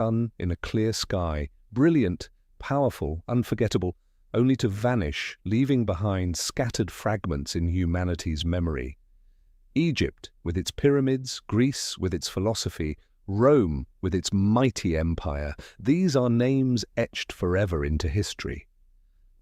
sun in a clear sky, brilliant, powerful, unforgettable, only to vanish, leaving behind scattered fragments in humanity's memory. Egypt, with its pyramids, Greece, with its philosophy, Rome, with its mighty empire, these are names etched forever into history.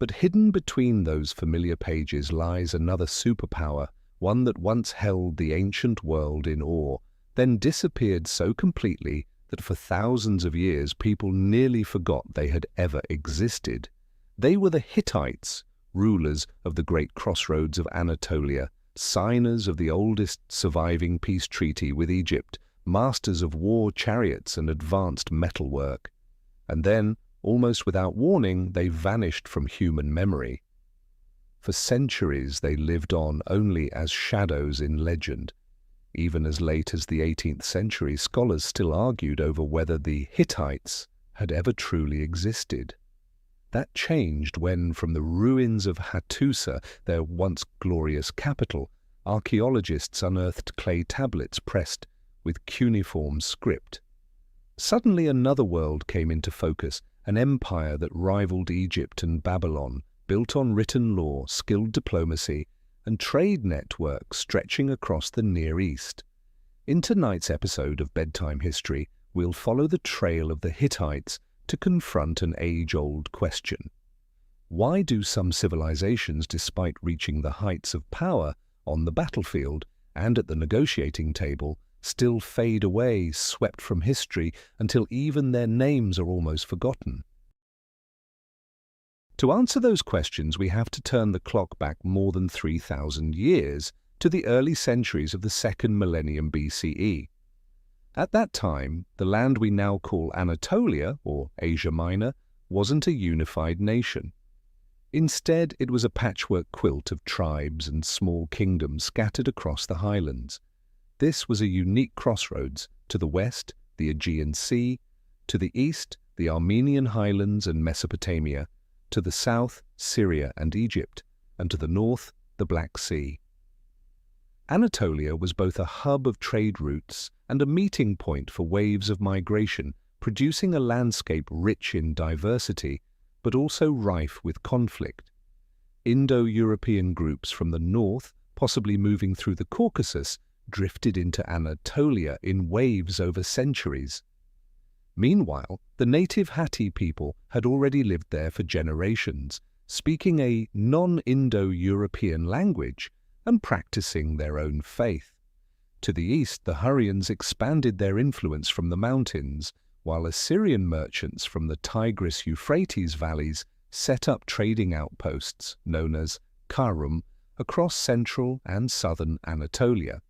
But hidden between those familiar pages lies another superpower, one that once held the ancient world in awe, then disappeared so completely that for thousands of years people nearly forgot they had ever existed. They were the Hittites, rulers of the great crossroads of Anatolia, signers of the oldest surviving peace treaty with Egypt, masters of war chariots and advanced metalwork. And then, almost without warning, they vanished from human memory. For centuries they lived on only as shadows in legend. Even as late as the 18th century, scholars still argued over whether the Hittites had ever truly existed. That changed when, from the ruins of Hattusa, their once glorious capital, archaeologists unearthed clay tablets pressed with cuneiform script. Suddenly another world came into focus, an empire that rivaled Egypt and Babylon, built on written law, skilled diplomacy, and trade networks stretching across the Near East. In tonight's episode of Bedtime History, we'll follow the trail of the Hittites to confront an age-old question. Why do some civilizations, despite reaching the heights of power on the battlefield and at the negotiating table, still fade away, swept from history, until even their names are almost forgotten? To answer those questions, we have to turn the clock back more than 3,000 years to the early centuries of the second millennium BCE. At that time, the land we now call Anatolia, or Asia Minor, wasn't a unified nation. Instead, it was a patchwork quilt of tribes and small kingdoms scattered across the highlands. This was a unique crossroads. To the west, the Aegean Sea; to the east, the Armenian highlands and Mesopotamia; to the south, Syria and Egypt; and to the north, the Black Sea. Anatolia was both a hub of trade routes and a meeting point for waves of migration, producing a landscape rich in diversity, but also rife with conflict. Indo-European groups from the north, possibly moving through the Caucasus, drifted into Anatolia in waves over centuries. Meanwhile, the native Hatti people had already lived there for generations, speaking a non-Indo-European language and practicing their own faith. To the east, the Hurrians expanded their influence from the mountains, while Assyrian merchants from the Tigris-Euphrates valleys set up trading outposts, known as Karum, across central and southern Anatolia.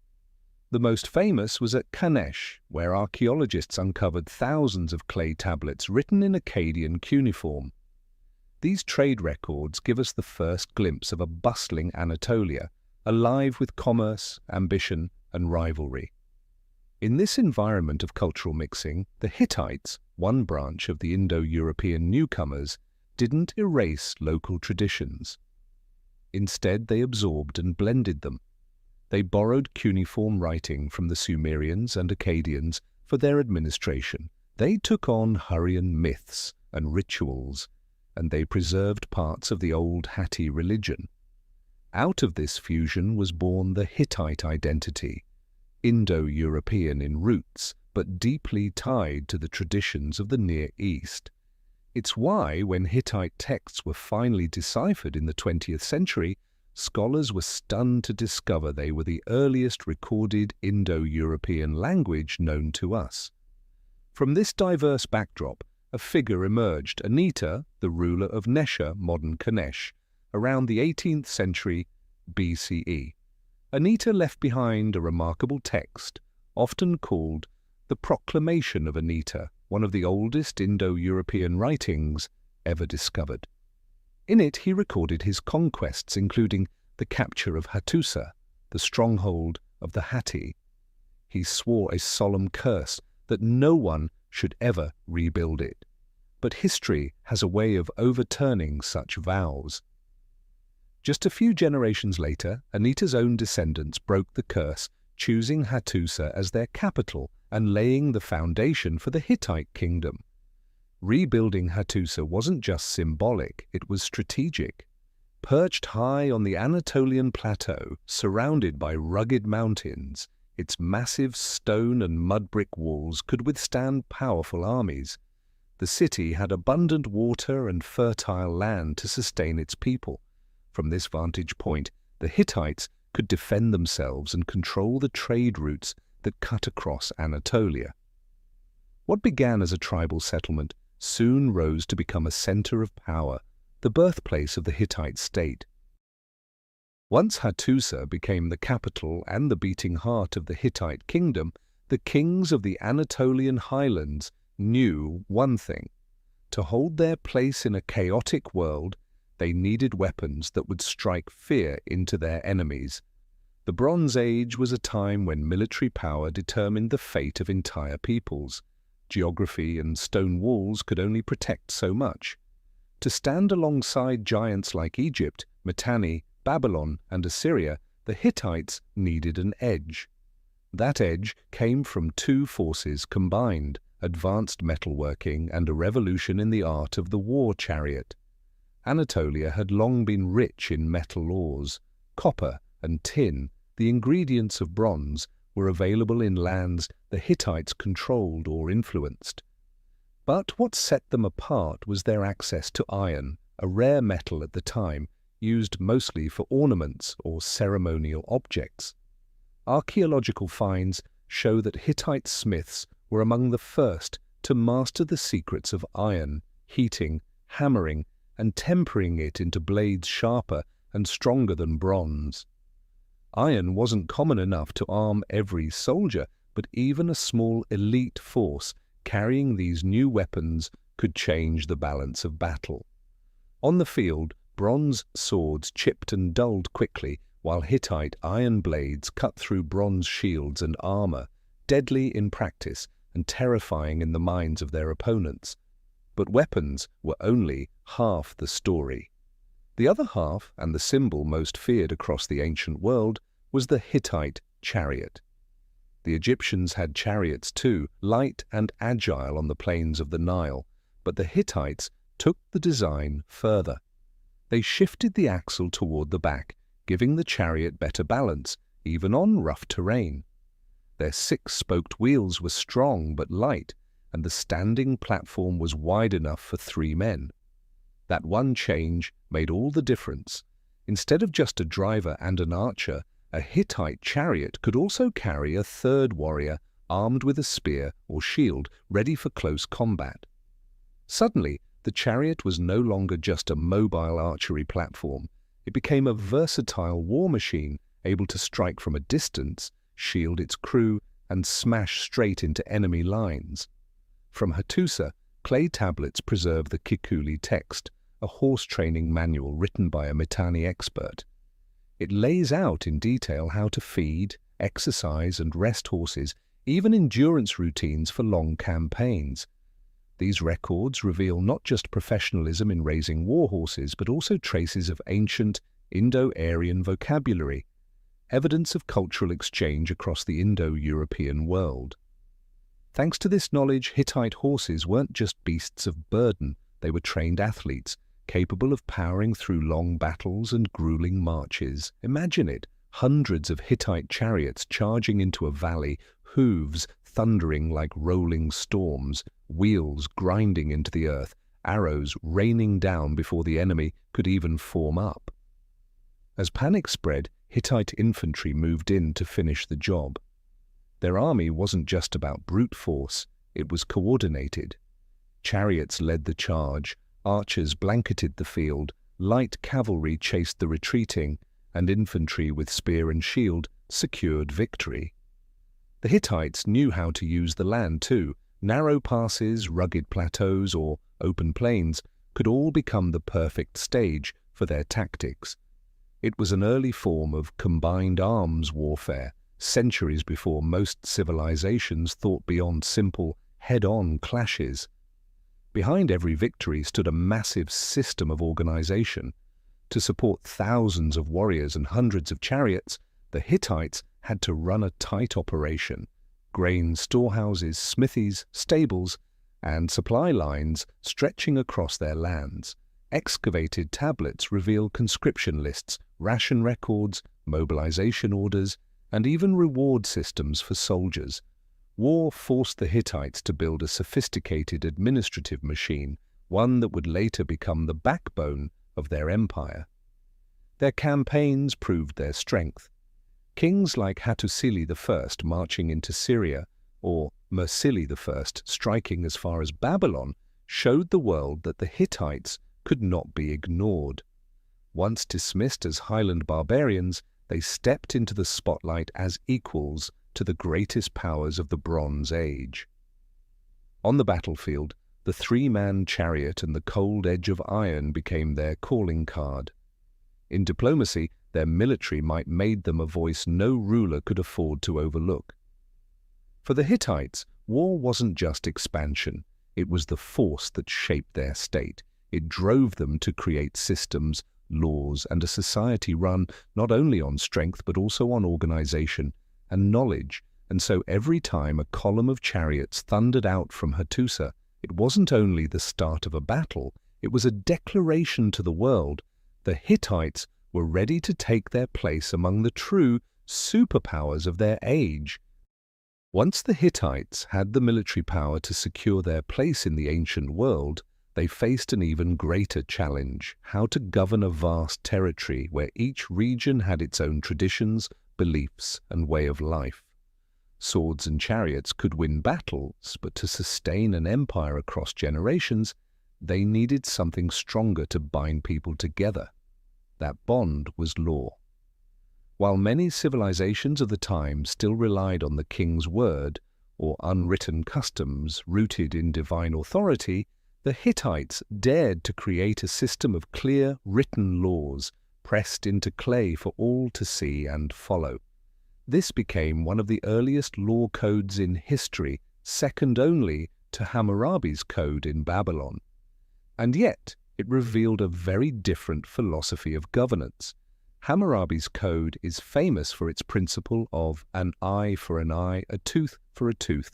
The most famous was at Kanesh, where archaeologists uncovered thousands of clay tablets written in Akkadian cuneiform. These trade records give us the first glimpse of a bustling Anatolia, alive with commerce, ambition, and rivalry. In this environment of cultural mixing, the Hittites, one branch of the Indo-European newcomers, didn't erase local traditions. Instead, they absorbed and blended them. They borrowed cuneiform writing from the Sumerians and Akkadians for their administration. They took on Hurrian myths and rituals, and they preserved parts of the old Hatti religion. Out of this fusion was born the Hittite identity, Indo-European in roots, but deeply tied to the traditions of the Near East. It's why, when Hittite texts were finally deciphered in the 20th century, scholars were stunned to discover they were the earliest recorded Indo-European language known to us. From this diverse backdrop, a figure emerged, Anita, the ruler of Nesha, modern Kanesh, around the 18th century BCE. Anita left behind a remarkable text, often called the Proclamation of Anita, one of the oldest Indo-European writings ever discovered. In it he recorded his conquests, including the capture of Hattusa, the stronghold of the Hatti. He swore a solemn curse that no one should ever rebuild it. But history has a way of overturning such vows. Just a few generations later, Anita's own descendants broke the curse, choosing Hattusa as their capital and laying the foundation for the Hittite kingdom. Rebuilding Hattusa wasn't just symbolic, it was strategic. Perched high on the Anatolian plateau, surrounded by rugged mountains, its massive stone and mud brick walls could withstand powerful armies. The city had abundant water and fertile land to sustain its people. From this vantage point, the Hittites could defend themselves and control the trade routes that cut across Anatolia. What began as a tribal settlement soon rose to become a center of power, the birthplace of the Hittite state. Once Hattusa became the capital and the beating heart of the Hittite kingdom, the kings of the Anatolian highlands knew one thing: to hold their place in a chaotic world, they needed weapons that would strike fear into their enemies. The Bronze Age was a time when military power determined the fate of entire peoples. Geography and stone walls could only protect so much. To stand alongside giants like Egypt, Mitanni, Babylon, and Assyria, the Hittites needed an edge. That edge came from two forces combined: advanced metalworking and a revolution in the art of the war chariot. Anatolia had long been rich in metal ores. Copper and tin, the ingredients of bronze, were available in lands the Hittites controlled or influenced. But what set them apart was their access to iron, a rare metal at the time, used mostly for ornaments or ceremonial objects. Archaeological finds show that Hittite smiths were among the first to master the secrets of iron, heating, hammering, and tempering it into blades sharper and stronger than bronze. Iron wasn't common enough to arm every soldier, but even a small elite force carrying these new weapons could change the balance of battle. On the field, bronze swords chipped and dulled quickly, while Hittite iron blades cut through bronze shields and armor, deadly in practice and terrifying in the minds of their opponents. But weapons were only half the story. The other half, and the symbol most feared across the ancient world, was the Hittite chariot. The Egyptians had chariots too, light and agile on the plains of the Nile, but the Hittites took the design further. They shifted the axle toward the back, giving the chariot better balance, even on rough terrain. Their six-spoked wheels were strong but light, and the standing platform was wide enough for 3 men. That one change made all the difference. Instead of just a driver and an archer, a Hittite chariot could also carry a third warrior armed with a spear or shield, ready for close combat. Suddenly, the chariot was no longer just a mobile archery platform. It became a versatile war machine, able to strike from a distance, shield its crew, and smash straight into enemy lines. From Hattusa, clay tablets preserve the Kikuli text, a horse training manual written by a Mitanni expert. It lays out in detail how to feed, exercise, and rest horses, even endurance routines for long campaigns. These records reveal not just professionalism in raising war horses, but also traces of ancient Indo-Aryan vocabulary, evidence of cultural exchange across the Indo-European world. Thanks to this knowledge, Hittite horses weren't just beasts of burden, they were trained athletes, capable of powering through long battles and grueling marches. Imagine it, hundreds of Hittite chariots charging into a valley, hooves thundering like rolling storms, wheels grinding into the earth, arrows raining down before the enemy could even form up. As panic spread, Hittite infantry moved in to finish the job. Their army wasn't just about brute force, it was coordinated. Chariots led the charge, archers blanketed the field, light cavalry chased the retreating, and infantry with spear and shield secured victory. The Hittites knew how to use the land too. Narrow passes, rugged plateaus, or open plains could all become the perfect stage for their tactics. It was an early form of combined arms warfare, centuries before most civilizations thought beyond simple, head-on clashes. Behind every victory stood a massive system of organization. To support thousands of warriors and hundreds of chariots, the Hittites had to run a tight operation. grain storehouses, smithies, stables, and supply lines stretching across their lands. Excavated tablets reveal conscription lists, ration records, mobilization orders, and even reward systems for soldiers. War forced the Hittites to build a sophisticated administrative machine, one that would later become the backbone of their empire. Their campaigns proved their strength. Kings like Hattusa I marching into Syria, or Mursili I striking as far as Babylon, showed the world that the Hittites could not be ignored. Once dismissed as highland barbarians, they stepped into the spotlight as equals to the greatest powers of the Bronze Age. On the battlefield, the three-man chariot and the cold edge of iron became their calling card. In diplomacy, their military might made them a voice no ruler could afford to overlook. For the Hittites, war wasn't just expansion. It was the force that shaped their state. It drove them to create systems, laws, and a society run not only on strength but also on organization and knowledge. And so every time a column of chariots thundered out from Hattusa, it wasn't only the start of a battle, it was a declaration to the world. The Hittites were ready to take their place among the true superpowers of their age. Once the Hittites had the military power to secure their place in the ancient world, they faced an even greater challenge: how to govern a vast territory where each region had its own traditions, beliefs, and way of life. Swords and chariots could win battles, but to sustain an empire across generations, they needed something stronger to bind people together. That bond was law. While many civilizations of the time still relied on the king's word or unwritten customs rooted in divine authority, the Hittites dared to create a system of clear, written laws pressed into clay for all to see and follow. This became one of the earliest law codes in history, second only to Hammurabi's code in Babylon. And yet, it revealed a very different philosophy of governance. Hammurabi's code is famous for its principle of an eye for an eye, a tooth for a tooth,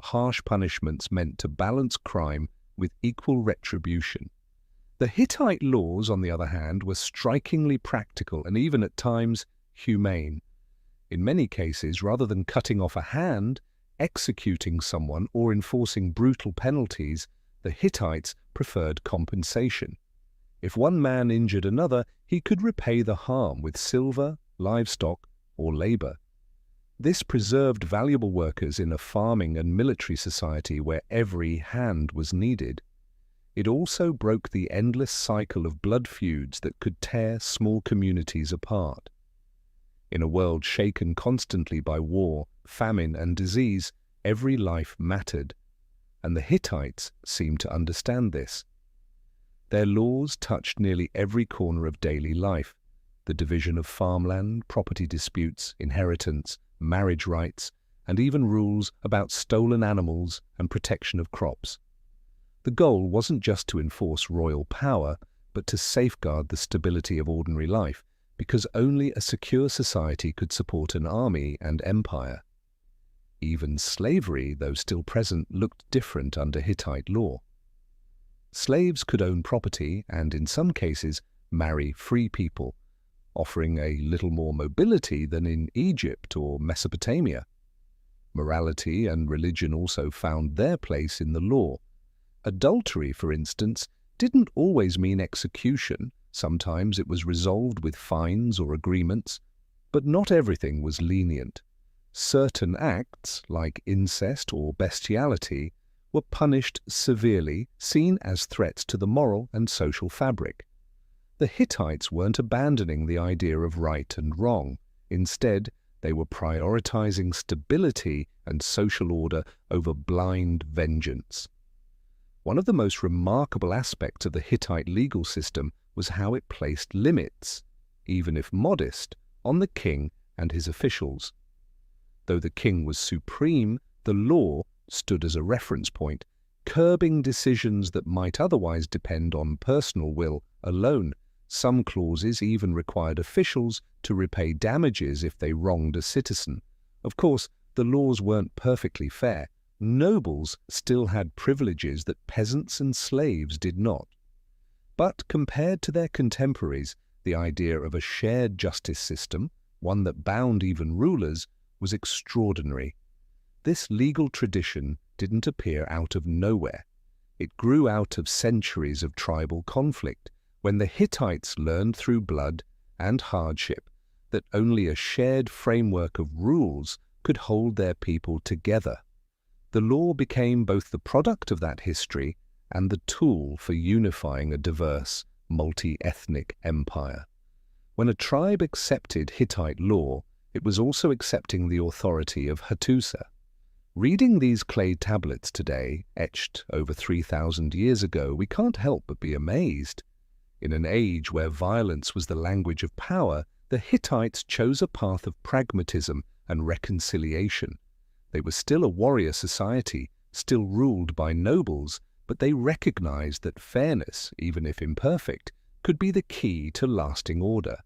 harsh punishments meant to balance crime with equal retribution. The Hittite laws, on the other hand, were strikingly practical and even at times humane. In many cases, rather than cutting off a hand, executing someone, or enforcing brutal penalties, the Hittites preferred compensation. If one man injured another, he could repay the harm with silver, livestock, or labor. This preserved valuable workers in a farming and military society where every hand was needed. It also broke the endless cycle of blood feuds that could tear small communities apart. In a world shaken constantly by war, famine, and disease, every life mattered, and the Hittites seemed to understand this. Their laws touched nearly every corner of daily life: the division of farmland, property disputes, inheritance, marriage rights, and even rules about stolen animals and protection of crops. The goal wasn't just to enforce royal power, but to safeguard the stability of ordinary life, because only a secure society could support an army and empire. Even slavery, though still present, looked different under Hittite law. Slaves could own property and, in some cases, marry free people, offering a little more mobility than in Egypt or Mesopotamia. Morality and religion also found their place in the law. Adultery, for instance, didn't always mean execution. Sometimes it was resolved with fines or agreements, but not everything was lenient. Certain acts, like incest or bestiality, were punished severely, seen as threats to the moral and social fabric. The Hittites weren't abandoning the idea of right and wrong. Instead, they were prioritizing stability and social order over blind vengeance. One of the most remarkable aspects of the Hittite legal system was how it placed limits, even if modest, on the king and his officials. Though the king was supreme, the law stood as a reference point, curbing decisions that might otherwise depend on personal will alone. Some clauses even required officials to repay damages if they wronged a citizen. Of course, The laws weren't perfectly fair. Nobles still had privileges that peasants and slaves did not. But compared to their contemporaries, the idea of a shared justice system, one that bound even rulers, was extraordinary. This legal tradition didn't appear out of nowhere. It grew out of centuries of tribal conflict, when the Hittites learned through blood and hardship that only a shared framework of rules could hold their people together. The law became both the product of that history and the tool for unifying a diverse, multi-ethnic empire. When a tribe accepted Hittite law, it was also accepting the authority of Hattusa. Reading these clay tablets today, etched over 3,000 years ago, we can't help but be amazed. In an age where violence was the language of power, the Hittites chose a path of pragmatism and reconciliation. They were still a warrior society, still ruled by nobles, but they recognized that fairness, even if imperfect, could be the key to lasting order.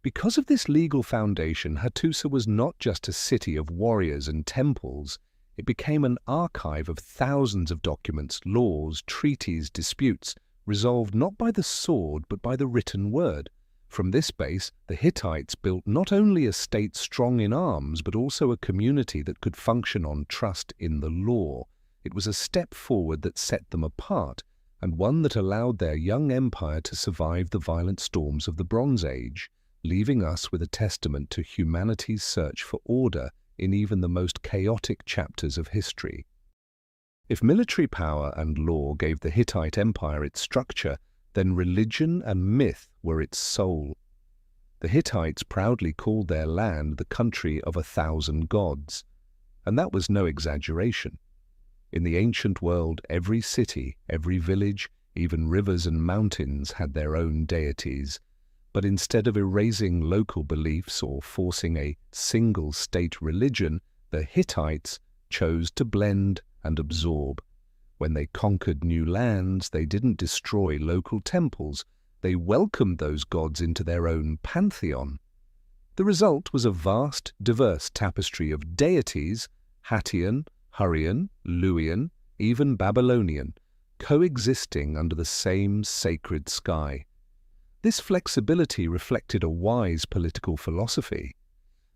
Because of this legal foundation, Hattusa was not just a city of warriors and temples. It became an archive of thousands of documents, laws, treaties, disputes, resolved not by the sword but by the written word. From this base, the Hittites built not only a state strong in arms, but also a community that could function on trust in the law. It was a step forward that set them apart, and one that allowed their young empire to survive the violent storms of the Bronze Age, leaving us with a testament to humanity's search for order in even the most chaotic chapters of history. If military power and law gave the Hittite Empire its structure, then religion and myth were its soul. The Hittites proudly called their land the country of 1,000 gods, and that was no exaggeration. In the ancient world, every city, every village, even rivers and mountains had their own deities. But instead of erasing local beliefs or forcing a single state religion, the Hittites chose to blend and absorb. When they conquered new lands, they didn't destroy local temples. They welcomed those gods into their own pantheon. The result was a vast, diverse tapestry of deities, Hattian, Hurrian, Luwian, even Babylonian, coexisting under the same sacred sky. This flexibility reflected a wise political philosophy.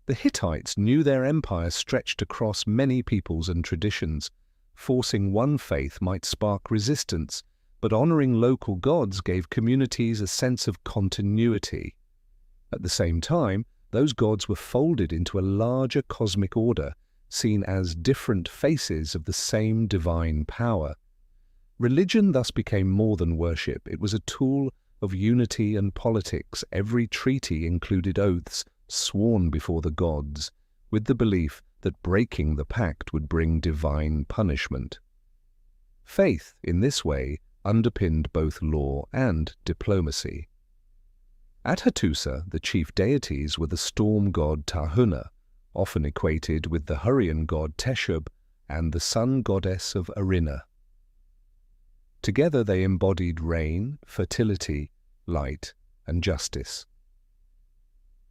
The Hittites knew their empire stretched across many peoples and traditions. Forcing one faith might spark resistance, but honoring local gods gave communities a sense of continuity. At the same time, those gods were folded into a larger cosmic order, seen as different faces of the same divine power. Religion thus became more than worship. It was a tool of unity and politics. Every treaty included oaths sworn before the gods, with the belief that breaking the pact would bring divine punishment. Faith, in this way, underpinned both law and diplomacy. At Hattusa, the chief deities were the storm god Tahuna, often equated with the Hurrian god Teshub, and the sun goddess of Arina. Together they embodied rain, fertility, light, and justice.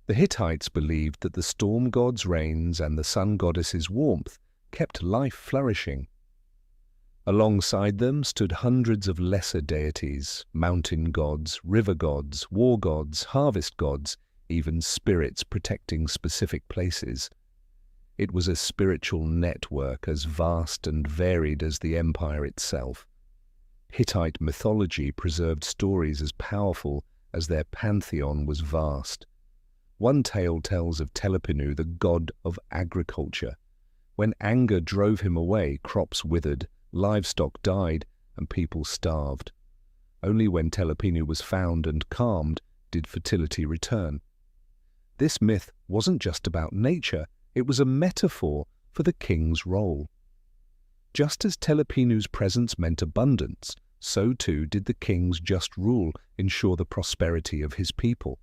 The Hittites believed that the storm god's rains and the sun goddess's warmth kept life flourishing. Alongside them stood hundreds of lesser deities, mountain gods, river gods, war gods, harvest gods, even spirits protecting specific places. It was a spiritual network as vast and varied as the empire itself. Hittite mythology preserved stories as powerful as their pantheon was vast. One tale tells of Telepinu, the god of agriculture. When anger drove him away, crops withered, livestock died, and people starved. Only when Telepinu was found and calmed did fertility return. This myth wasn't just about nature, it was a metaphor for the king's role. Just as Telepinu's presence meant abundance, so too did the king's just rule ensure the prosperity of his people.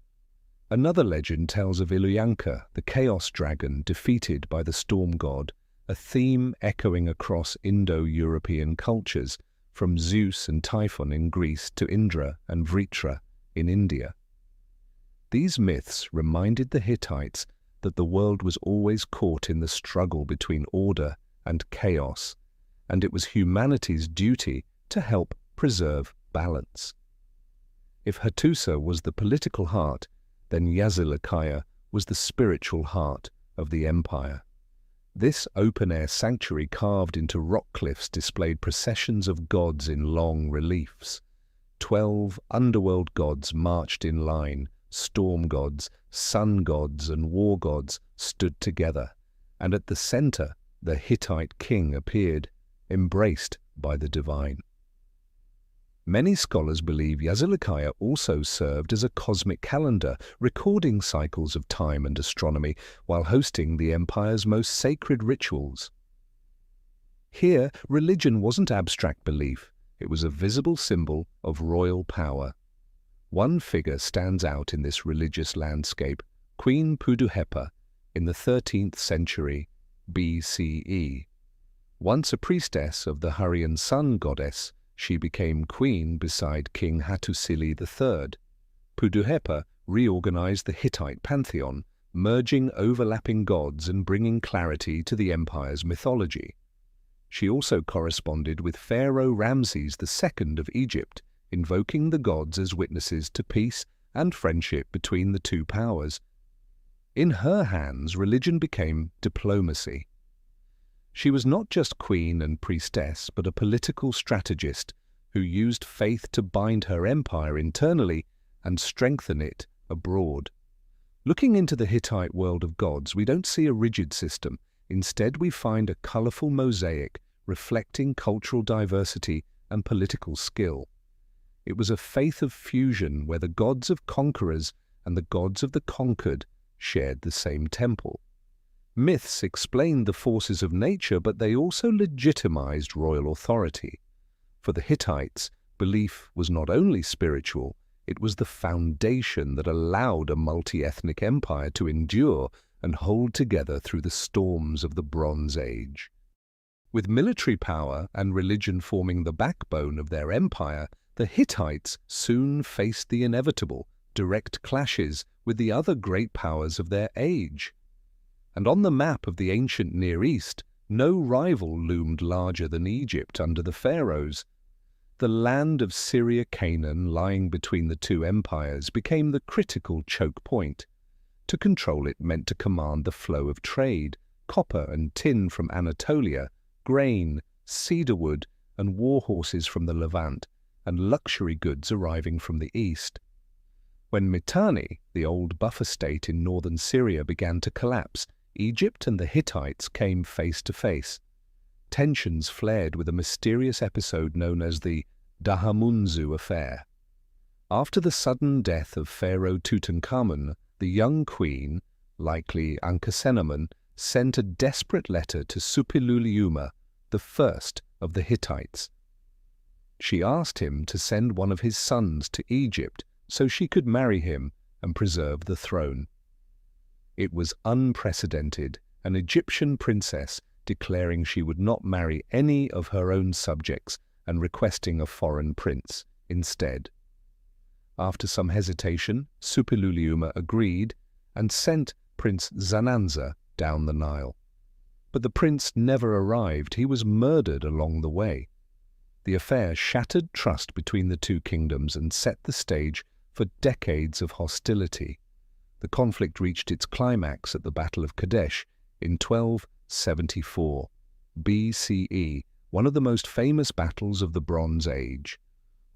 Another legend tells of Illuyanka, the chaos dragon defeated by the storm god, a theme echoing across Indo-European cultures, from Zeus and Typhon in Greece to Indra and Vritra in India. These myths reminded the Hittites that the world was always caught in the struggle between order and chaos, and it was humanity's duty to help preserve balance. If Hattusa was the political heart, then Yazilikaya was the spiritual heart of the empire. This open-air sanctuary carved into rock cliffs displayed processions of gods in long reliefs. 12 underworld gods marched in line. Storm gods, sun gods, and war gods stood together, and at the center the Hittite king appeared, embraced by the divine. Many scholars believe Yazilikaya also served as a cosmic calendar, recording cycles of time and astronomy while hosting the empire's most sacred rituals. Here, religion wasn't abstract belief, it was a visible symbol of royal power. One figure stands out in this religious landscape, Queen Puduhepa, in the 13th century BCE. Once a priestess of the Hurrian sun goddess, she became queen beside King Hattusili III. Puduhepa reorganized the Hittite pantheon, merging overlapping gods and bringing clarity to the empire's mythology. She also corresponded with Pharaoh Ramses II of Egypt, invoking the gods as witnesses to peace and friendship between the two powers. In her hands, religion became diplomacy. She was not just queen and priestess, but a political strategist who used faith to bind her empire internally and strengthen it abroad. Looking into the Hittite world of gods, we don't see a rigid system. Instead, we find a colorful mosaic reflecting cultural diversity and political skill. It was a faith of fusion where the gods of conquerors and the gods of the conquered shared the same temple. Myths explained the forces of nature, but they also legitimized royal authority. For the Hittites, belief was not only spiritual, it was the foundation that allowed a multi-ethnic empire to endure and hold together through the storms of the Bronze Age. With military power and religion forming the backbone of their empire, the Hittites soon faced the inevitable, direct clashes with the other great powers of their age. And on the map of the ancient Near East, no rival loomed larger than Egypt under the pharaohs. The land of Syria-Canaan, lying between the two empires, became the critical choke point. To control it meant to command the flow of trade, copper and tin from Anatolia, grain, cedarwood, and war horses from the Levant, and luxury goods arriving from the east. When Mitanni, the old buffer state in northern Syria, began to collapse, Egypt and the Hittites came face to face. Tensions flared with a mysterious episode known as the Dahamunzu affair. After the sudden death of Pharaoh Tutankhamun, the young queen, likely Ankhesenamun, sent a desperate letter to Suppiluliuma, the first of the Hittites. She asked him to send one of his sons to Egypt so she could marry him and preserve the throne. It was unprecedented, an Egyptian princess declaring she would not marry any of her own subjects and requesting a foreign prince instead. After some hesitation, Suppiluliuma agreed and sent Prince Zananza down the Nile. But the prince never arrived. He was murdered along the way. The affair shattered trust between the two kingdoms and set the stage for decades of hostility. The conflict reached its climax at the Battle of Kadesh in 1274 BCE, one of the most famous battles of the Bronze Age.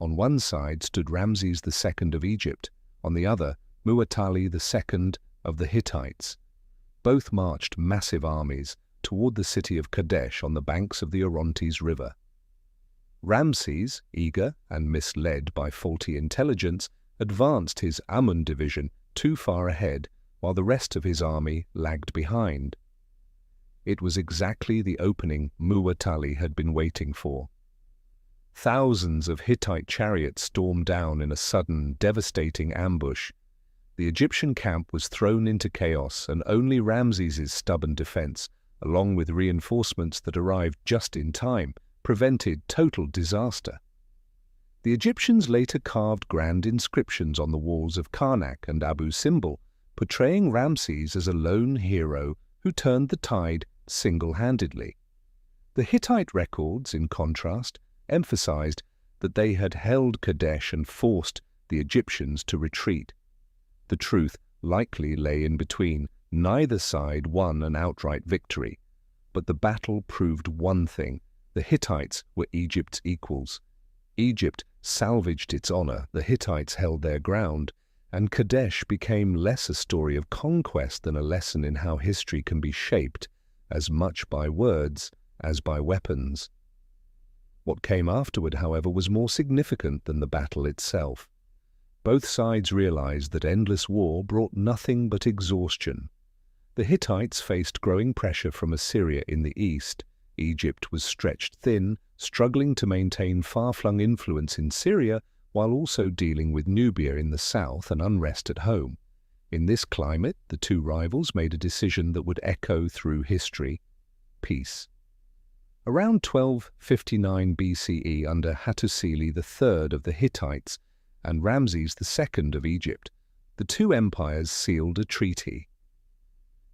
On one side stood Ramses II of Egypt, on the other Muwatalli II of the Hittites. Both marched massive armies toward the city of Kadesh on the banks of the Orontes River. Ramses, eager and misled by faulty intelligence, advanced his Amun division too far ahead, while the rest of his army lagged behind. It was exactly the opening Muwatalli had been waiting for. Thousands of Hittite chariots stormed down in a sudden, devastating ambush. The Egyptian camp was thrown into chaos, and only Ramses's stubborn defense, along with reinforcements that arrived just in time, prevented total disaster. The Egyptians later carved grand inscriptions on the walls of Karnak and Abu Simbel, portraying Ramses as a lone hero who turned the tide single-handedly. The Hittite records, in contrast, emphasized that they had held Kadesh and forced the Egyptians to retreat. The truth likely lay in between. Neither side won an outright victory, but the battle proved one thing: the Hittites were Egypt's equals. Egypt salvaged its honor, the Hittites held their ground, and Kadesh became less a story of conquest than a lesson in how history can be shaped as much by words as by weapons. What came afterward, however, was more significant than the battle itself. Both sides realized that endless war brought nothing but exhaustion. The Hittites faced growing pressure from Assyria in the east. Egypt was stretched thin, struggling to maintain far-flung influence in Syria while also dealing with Nubia in the south and unrest at home. In this climate, the two rivals made a decision that would echo through history: peace. Around 1259 BCE, under Hattusa III of the Hittites and Ramses II of Egypt, the two empires sealed a treaty.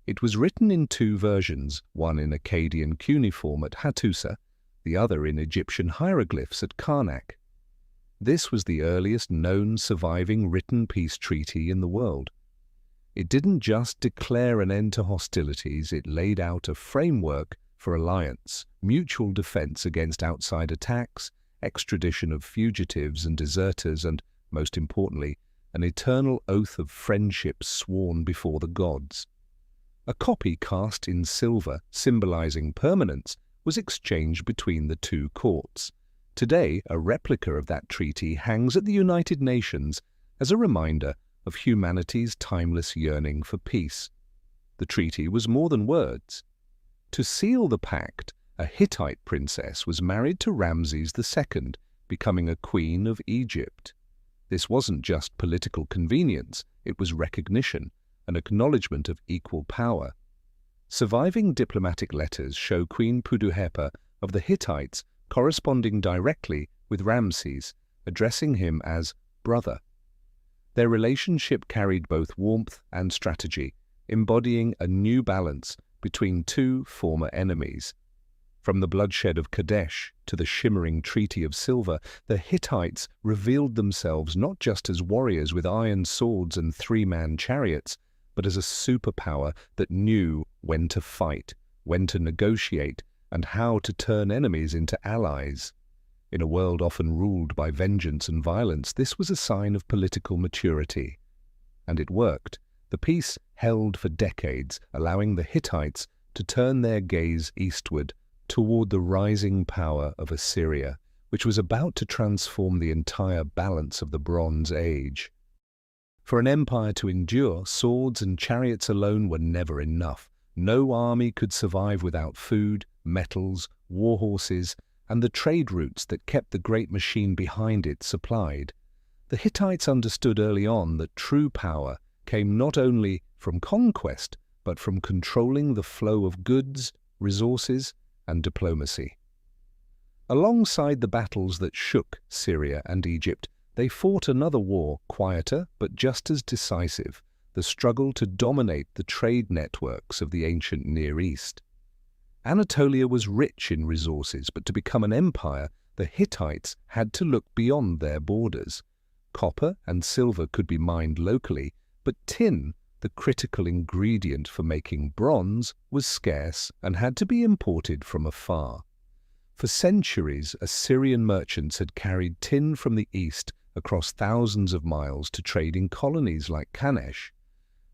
It was written in two versions, one in Akkadian cuneiform at Hattusa, the other in Egyptian hieroglyphs at Karnak. This was the earliest known surviving written peace treaty in the world. It didn't just declare an end to hostilities, it laid out a framework for alliance, mutual defense against outside attacks, extradition of fugitives and deserters, and, most importantly, an eternal oath of friendship sworn before the gods. A copy cast in silver, symbolizing permanence, was exchanged between the two courts. Today, a replica of that treaty hangs at the United Nations as a reminder of humanity's timeless yearning for peace. The treaty was more than words. To seal the pact, a Hittite princess was married to Ramses II, becoming a queen of Egypt. This wasn't just political convenience, it was recognition, an acknowledgement of equal power. Surviving diplomatic letters show Queen Puduhepa of the Hittites corresponding directly with Ramses, addressing him as brother. Their relationship carried both warmth and strategy, embodying a new balance between two former enemies. From the bloodshed of Kadesh to the shimmering Treaty of Silver, the Hittites revealed themselves not just as warriors with iron swords and three-man chariots, but as a superpower that knew when to fight, when to negotiate, and how to turn enemies into allies. In a world often ruled by vengeance and violence, this was a sign of political maturity. And it worked. The peace held for decades, allowing the Hittites to turn their gaze eastward toward the rising power of Assyria, which was about to transform the entire balance of the Bronze Age. For an empire to endure, swords and chariots alone were never enough. No army could survive without food, metals, war horses, and the trade routes that kept the great machine behind it supplied. The Hittites understood early on that true power came not only from conquest, but from controlling the flow of goods, resources, and diplomacy. Alongside the battles that shook Syria and Egypt, they fought another war, quieter but just as decisive, the struggle to dominate the trade networks of the ancient Near East. Anatolia was rich in resources, but to become an empire, the Hittites had to look beyond their borders. Copper and silver could be mined locally, but tin, the critical ingredient for making bronze, was scarce and had to be imported from afar. For centuries, Assyrian merchants had carried tin from the east across thousands of miles to trade in colonies like Kanesh.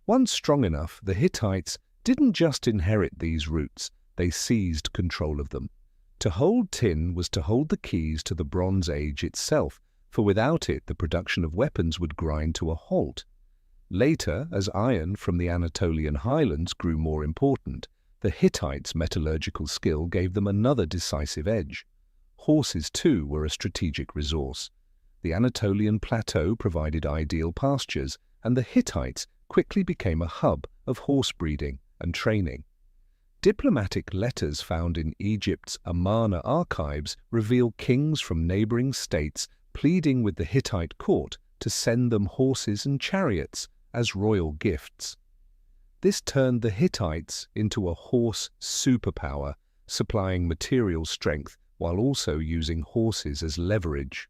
Once strong enough, the Hittites didn't just inherit these routes, they seized control of them. To hold tin was to hold the keys to the Bronze Age itself, for without it the production of weapons would grind to a halt. Later, as iron from the Anatolian highlands grew more important, the Hittites' metallurgical skill gave them another decisive edge. Horses, too, were a strategic resource. The Anatolian plateau provided ideal pastures, and the Hittites quickly became a hub of horse breeding and training. Diplomatic letters found in Egypt's Amarna archives reveal kings from neighboring states pleading with the Hittite court to send them horses and chariots as royal gifts. This turned the Hittites into a horse superpower, supplying material strength while also using horses as leverage.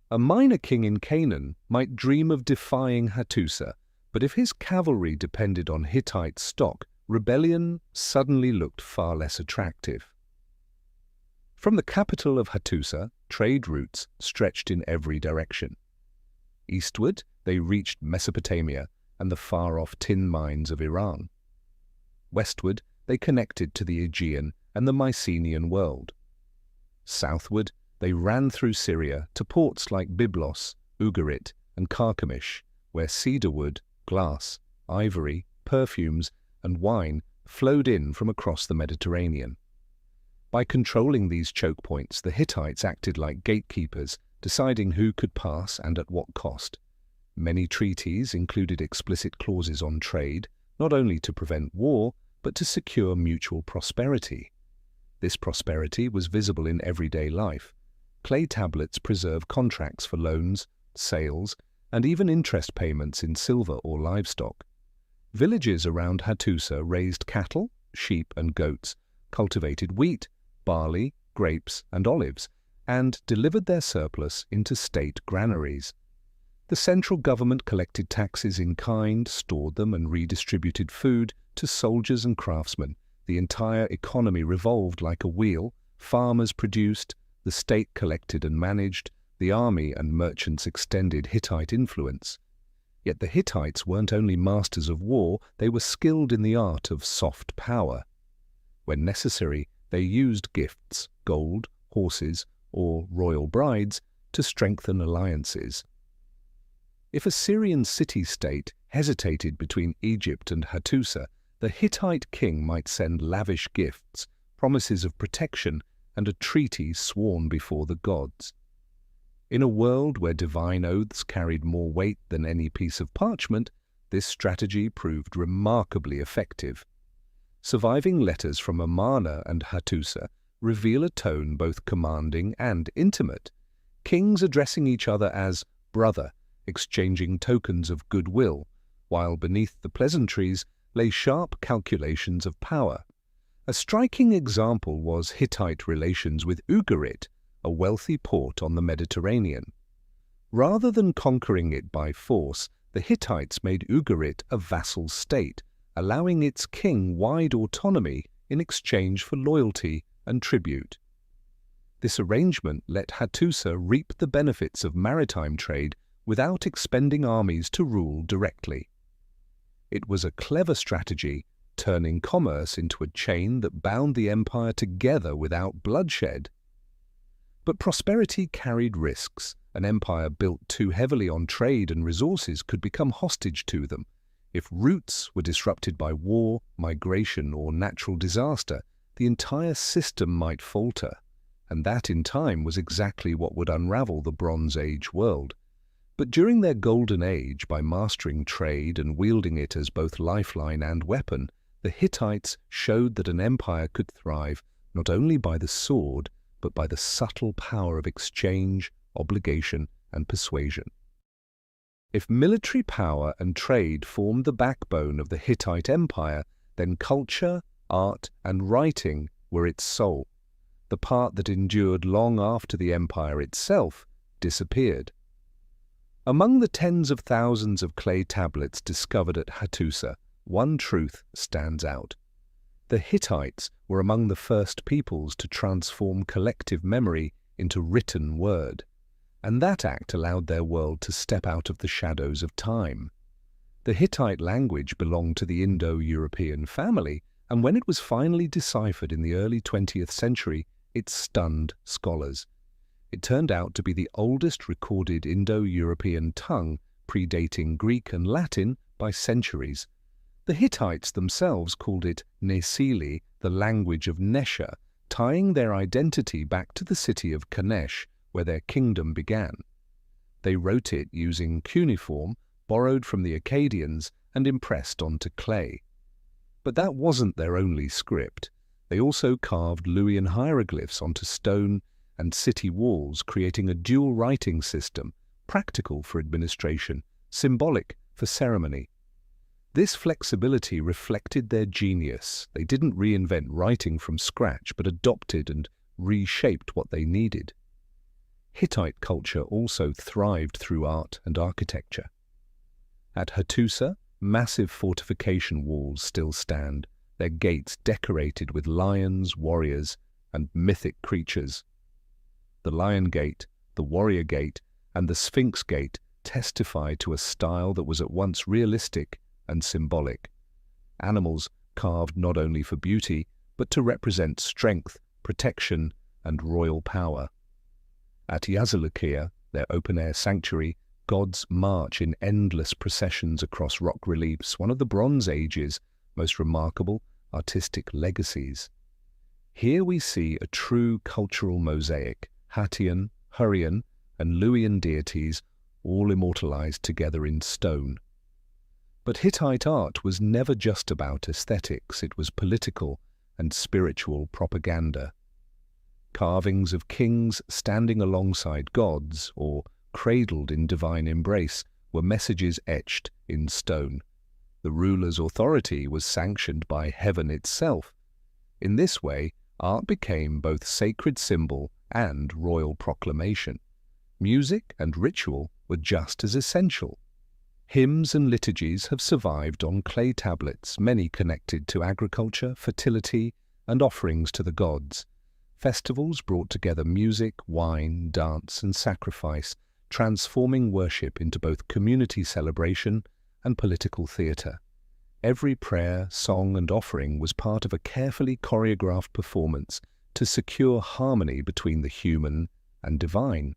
A minor king in Canaan might dream of defying Hattusa, but if his cavalry depended on Hittite stock, rebellion suddenly looked far less attractive. From the capital of Hattusa, trade routes stretched in every direction. Eastward, they reached Mesopotamia and the far-off tin mines of Iran. Westward, they connected to the Aegean and the Mycenaean world. Southward, they ran through Syria to ports like Byblos, Ugarit, and Carchemish, where cedar wood, glass, ivory, perfumes, and wine flowed in from across the Mediterranean. By controlling these choke points, the Hittites acted like gatekeepers, deciding who could pass and at what cost. Many treaties included explicit clauses on trade, not only to prevent war, but to secure mutual prosperity. This prosperity was visible in everyday life. Clay tablets preserve contracts for loans, sales, and even interest payments in silver or livestock. Villages around Hattusa raised cattle, sheep, and goats, cultivated wheat, barley, grapes, and olives, and delivered their surplus into state granaries. The central government collected taxes in kind, stored them, and redistributed food to soldiers and craftsmen. The entire economy revolved like a wheel. Farmers produced, the state collected and managed, the army and merchants extended Hittite influence. Yet the Hittites weren't only masters of war, they were skilled in the art of soft power. When necessary, they used gifts, gold, horses, or royal brides to strengthen alliances. If a Syrian city-state hesitated between Egypt and Hattusa, the Hittite king might send lavish gifts, promises of protection, and a treaty sworn before the gods. In a world where divine oaths carried more weight than any piece of parchment, this strategy proved remarkably effective. Surviving letters from Amarna and Hattusa reveal a tone both commanding and intimate, kings addressing each other as brother, exchanging tokens of goodwill, while beneath the pleasantries lay sharp calculations of power. A striking example was Hittite relations with Ugarit, a wealthy port on the Mediterranean. Rather than conquering it by force, the Hittites made Ugarit a vassal state, allowing its king wide autonomy in exchange for loyalty and tribute. This arrangement let Hattusa reap the benefits of maritime trade without expending armies to rule directly. It was a clever strategy, turning commerce into a chain that bound the empire together without bloodshed. But prosperity carried risks. An empire built too heavily on trade and resources could become hostage to them. If routes were disrupted by war, migration, or natural disaster, the entire system might falter, and that in time was exactly what would unravel the Bronze Age world. But during their golden age, by mastering trade and wielding it as both lifeline and weapon, the Hittites showed that an empire could thrive not only by the sword, but by the subtle power of exchange, obligation, and persuasion. If military power and trade formed the backbone of the Hittite Empire, then culture, art, and writing were its soul, the part that endured long after the empire itself disappeared. Among the tens of thousands of clay tablets discovered at Hattusa, one truth stands out. The Hittites were among the first peoples to transform collective memory into written word, and that act allowed their world to step out of the shadows of time. The Hittite language belonged to the Indo-European family, and when it was finally deciphered in the early 20th century, it stunned scholars. It turned out to be the oldest recorded Indo-European tongue, predating Greek and Latin by centuries. The Hittites themselves called it Nesili, the language of Nesha, tying their identity back to the city of Kanesh, where their kingdom began. They wrote it using cuneiform, borrowed from the Akkadians, and impressed onto clay. But that wasn't their only script. They also carved Luwian hieroglyphs onto stone and city walls, creating a dual writing system, practical for administration, symbolic for ceremony. This flexibility reflected their genius. They didn't reinvent writing from scratch, but adopted and reshaped what they needed. Hittite culture also thrived through art and architecture. At Hattusa, massive fortification walls still stand, their gates decorated with lions, warriors, and mythic creatures. The Lion Gate, the Warrior Gate, and the Sphinx Gate testify to a style that was at once realistic and symbolic. Animals carved not only for beauty, but to represent strength, protection, and royal power. At Yazilakia, their open-air sanctuary, gods march in endless processions across rock reliefs, one of the Bronze Age's most remarkable artistic legacies. Here we see a true cultural mosaic, Hattian, Hurrian, and Luwian deities all immortalized together in stone. But Hittite art was never just about aesthetics, it was political and spiritual propaganda. Carvings of kings standing alongside gods, or cradled in divine embrace, were messages etched in stone. The ruler's authority was sanctioned by heaven itself. In this way, art became both sacred symbol and royal proclamation. Music and ritual were just as essential. Hymns and liturgies have survived on clay tablets, many connected to agriculture, fertility, and offerings to the gods. Festivals brought together music, wine, dance, and sacrifice, transforming worship into both community celebration and political theatre. Every prayer, song, and offering was part of a carefully choreographed performance to secure harmony between the human and divine.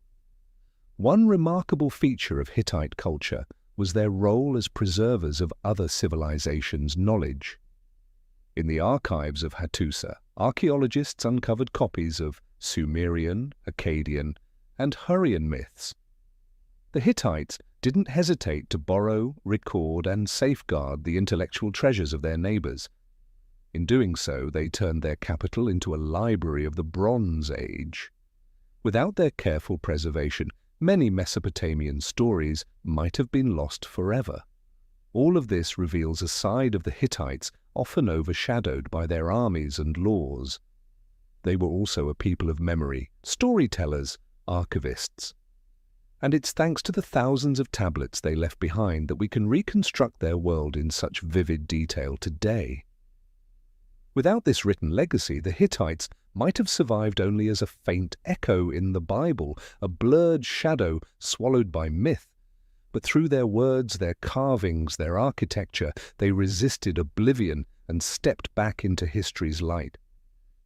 One remarkable feature of Hittite culture was their role as preservers of other civilizations' knowledge. In the archives of Hattusa, archaeologists uncovered copies of Sumerian, Akkadian, and Hurrian myths. The Hittites didn't hesitate to borrow, record, and safeguard the intellectual treasures of their neighbors. In doing so, they turned their capital into a library of the Bronze Age. Without their careful preservation, many Mesopotamian stories might have been lost forever. All of this reveals a side of the Hittites often overshadowed by their armies and laws. They were also a people of memory, storytellers, archivists. And it's thanks to the thousands of tablets they left behind that we can reconstruct their world in such vivid detail today. Without this written legacy, the Hittites might have survived only as a faint echo in the Bible, a blurred shadow swallowed by myth. But through their words, their carvings, their architecture, they resisted oblivion and stepped back into history's light.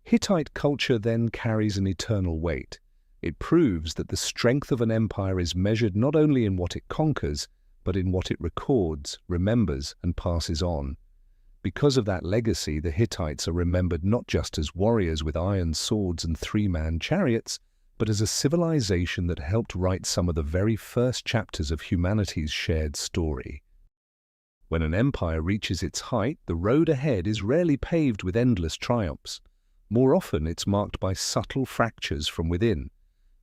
Hittite culture then carries an eternal weight. It proves that the strength of an empire is measured not only in what it conquers, but in what it records, remembers, and passes on. Because of that legacy, the Hittites are remembered not just as warriors with iron swords and three-man chariots, but as a civilization that helped write some of the very first chapters of humanity's shared story. When an empire reaches its height, the road ahead is rarely paved with endless triumphs. More often, it's marked by subtle fractures from within.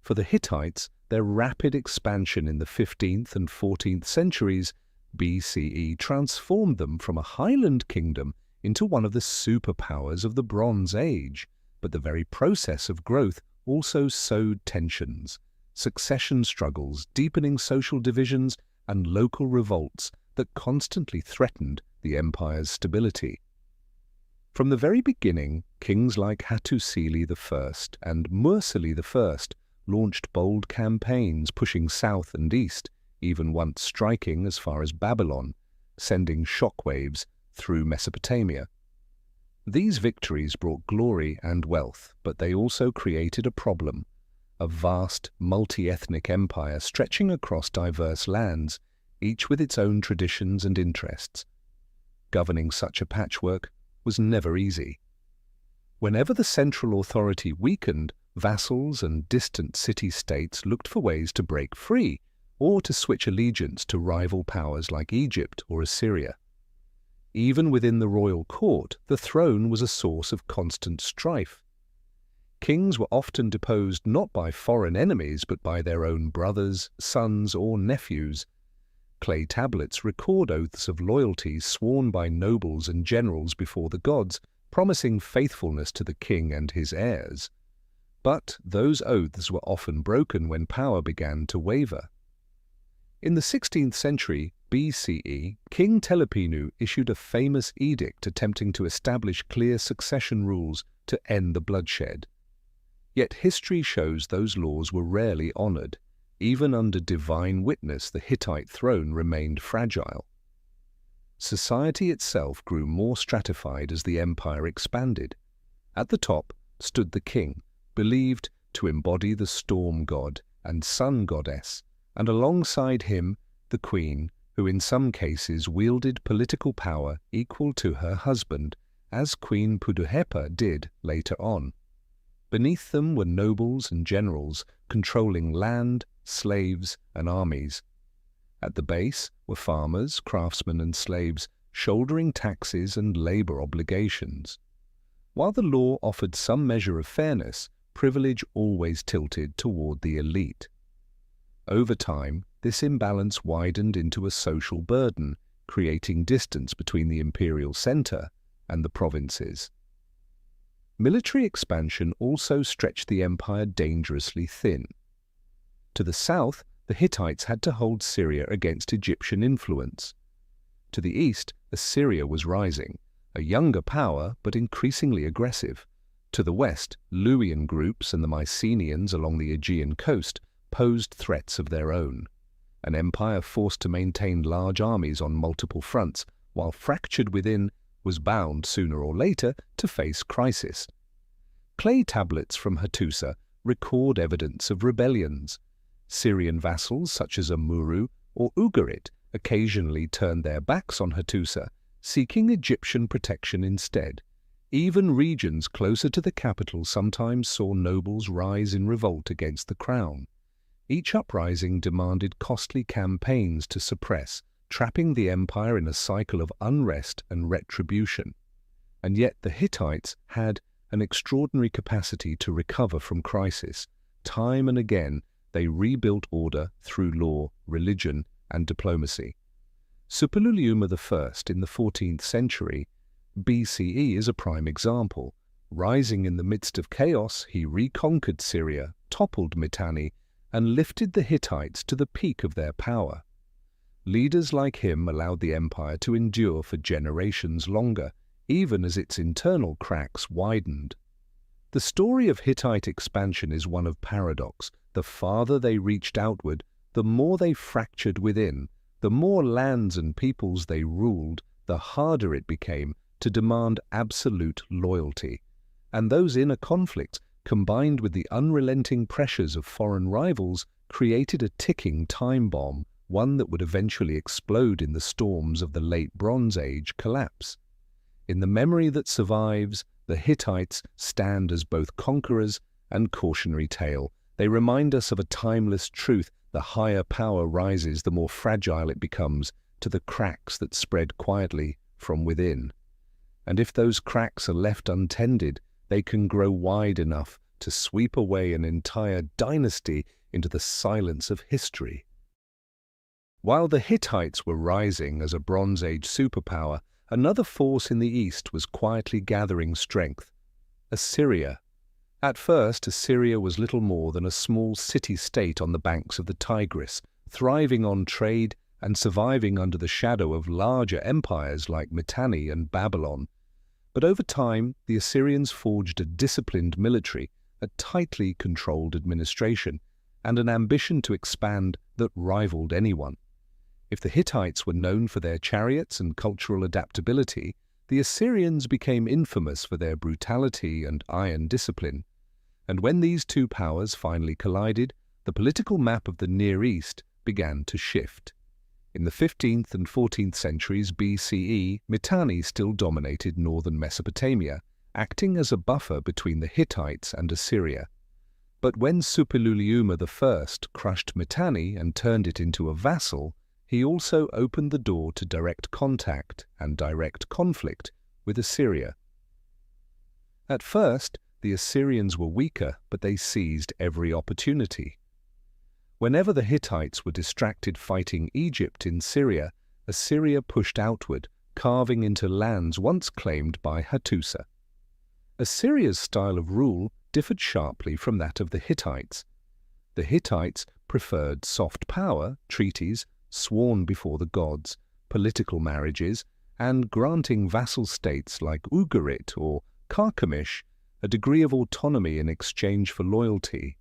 For the Hittites, their rapid expansion in the 15th and 14th centuries BCE transformed them from a highland kingdom into one of the superpowers of the Bronze Age. But the very process of growth also sowed tensions, succession struggles, deepening social divisions, and local revolts that constantly threatened the empire's stability. From the very beginning, kings like Hattusili I and Mursili I launched bold campaigns pushing south and east, even once striking as far as Babylon, sending shockwaves through Mesopotamia. These victories brought glory and wealth, but they also created a problem: a vast, multi-ethnic empire stretching across diverse lands, each with its own traditions and interests. Governing such a patchwork was never easy. Whenever the central authority weakened, vassals and distant city-states looked for ways to break free, or to switch allegiance to rival powers like Egypt or Assyria. Even within the royal court, the throne was a source of constant strife. Kings were often deposed not by foreign enemies, but by their own brothers, sons, or nephews. Clay tablets record oaths of loyalty sworn by nobles and generals before the gods, promising faithfulness to the king and his heirs. But those oaths were often broken when power began to waver. In the 16th century BCE, King Telepinu issued a famous edict attempting to establish clear succession rules to end the bloodshed. Yet history shows those laws were rarely honored. Even under divine witness, the Hittite throne remained fragile. Society itself grew more stratified as the empire expanded. At the top stood the king, believed to embody the storm god and sun goddess, and alongside him the queen, who in some cases wielded political power equal to her husband, as Queen Puduhepa did later on. Beneath them were nobles and generals controlling land, slaves, and armies. At the base were farmers, craftsmen, and slaves shouldering taxes and labor obligations. While the law offered some measure of fairness, privilege always tilted toward the elite. Over time, this imbalance widened into a social burden, creating distance between the imperial center and the provinces. Military expansion also stretched the empire dangerously thin. To the south, the Hittites had to hold Syria against Egyptian influence. To the east, Assyria was rising, a younger power but increasingly aggressive. To the west, Luwian groups and the Mycenaeans along the Aegean coast posed threats of their own. An empire forced to maintain large armies on multiple fronts, while fractured within, was bound sooner or later to face crisis. Clay tablets from Hattusa record evidence of rebellions. Syrian vassals such as Amurru or Ugarit occasionally turned their backs on Hattusa, seeking Egyptian protection instead. Even regions closer to the capital sometimes saw nobles rise in revolt against the crown. Each uprising demanded costly campaigns to suppress, trapping the empire in a cycle of unrest and retribution. And yet the Hittites had an extraordinary capacity to recover from crisis. Time and again, they rebuilt order through law, religion, and diplomacy. Suppiluliuma I in the 14th century BCE is a prime example. Rising in the midst of chaos, he reconquered Syria, toppled Mitanni, and lifted the Hittites to the peak of their power. Leaders like him allowed the empire to endure for generations longer, even as its internal cracks widened. The story of Hittite expansion is one of paradox. The farther they reached outward, the more they fractured within. The more lands and peoples they ruled, the harder it became to demand absolute loyalty. And those inner conflicts, combined with the unrelenting pressures of foreign rivals, created a ticking time bomb, one that would eventually explode in the storms of the late Bronze Age collapse. In the memory that survives, the Hittites stand as both conquerors and cautionary tale. They remind us of a timeless truth: the higher power rises, the more fragile it becomes to the cracks that spread quietly from within. And if those cracks are left untended, they can grow wide enough to sweep away an entire dynasty into the silence of history. While the Hittites were rising as a Bronze Age superpower, another force in the east was quietly gathering strength: Assyria. At first, Assyria was little more than a small city-state on the banks of the Tigris, thriving on trade and surviving under the shadow of larger empires like Mitanni and Babylon. But over time, the Assyrians forged a disciplined military, a tightly controlled administration, and an ambition to expand that rivaled anyone. If the Hittites were known for their chariots and cultural adaptability, the Assyrians became infamous for their brutality and iron discipline. And when these two powers finally collided, the political map of the Near East began to shift. In the 15th and 14th centuries BCE, Mitanni still dominated northern Mesopotamia, acting as a buffer between the Hittites and Assyria. But when Suppiluliuma I crushed Mitanni and turned it into a vassal, he also opened the door to direct contact and direct conflict with Assyria. At first, the Assyrians were weaker, but they seized every opportunity. Whenever the Hittites were distracted fighting Egypt in Syria, Assyria pushed outward, carving into lands once claimed by Hattusa. Assyria's style of rule differed sharply from that of the Hittites. The Hittites preferred soft power, treaties, sworn before the gods, political marriages, and granting vassal states like Ugarit or Carchemish a degree of autonomy in exchange for loyalty.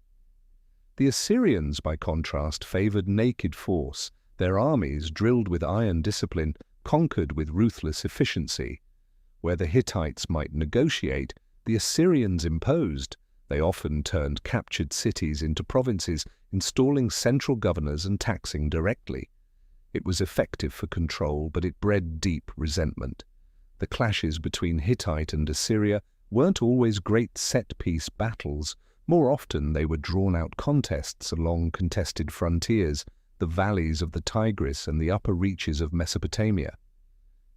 The Assyrians, by contrast, favored naked force, their armies drilled with iron discipline, conquered with ruthless efficiency. Where the Hittites might negotiate, the Assyrians imposed. They often turned captured cities into provinces, installing central governors and taxing directly. It was effective for control, but it bred deep resentment. The clashes between Hittite and Assyria weren't always great set-piece battles. More often they were drawn-out contests along contested frontiers, the valleys of the Tigris and the upper reaches of Mesopotamia.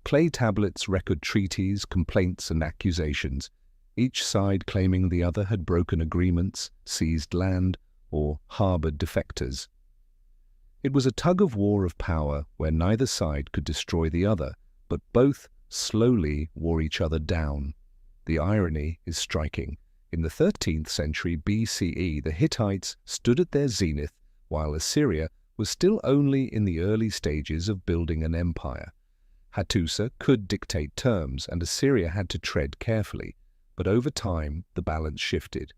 Clay tablets record treaties, complaints, and accusations, each side claiming the other had broken agreements, seized land, or harbored defectors. It was a tug-of-war of power where neither side could destroy the other, but both slowly wore each other down. The irony is striking. In the 13th century BCE, the Hittites stood at their zenith, while Assyria was still only in the early stages of building an empire. Hattusa could dictate terms, and Assyria had to tread carefully, but over time the balance shifted.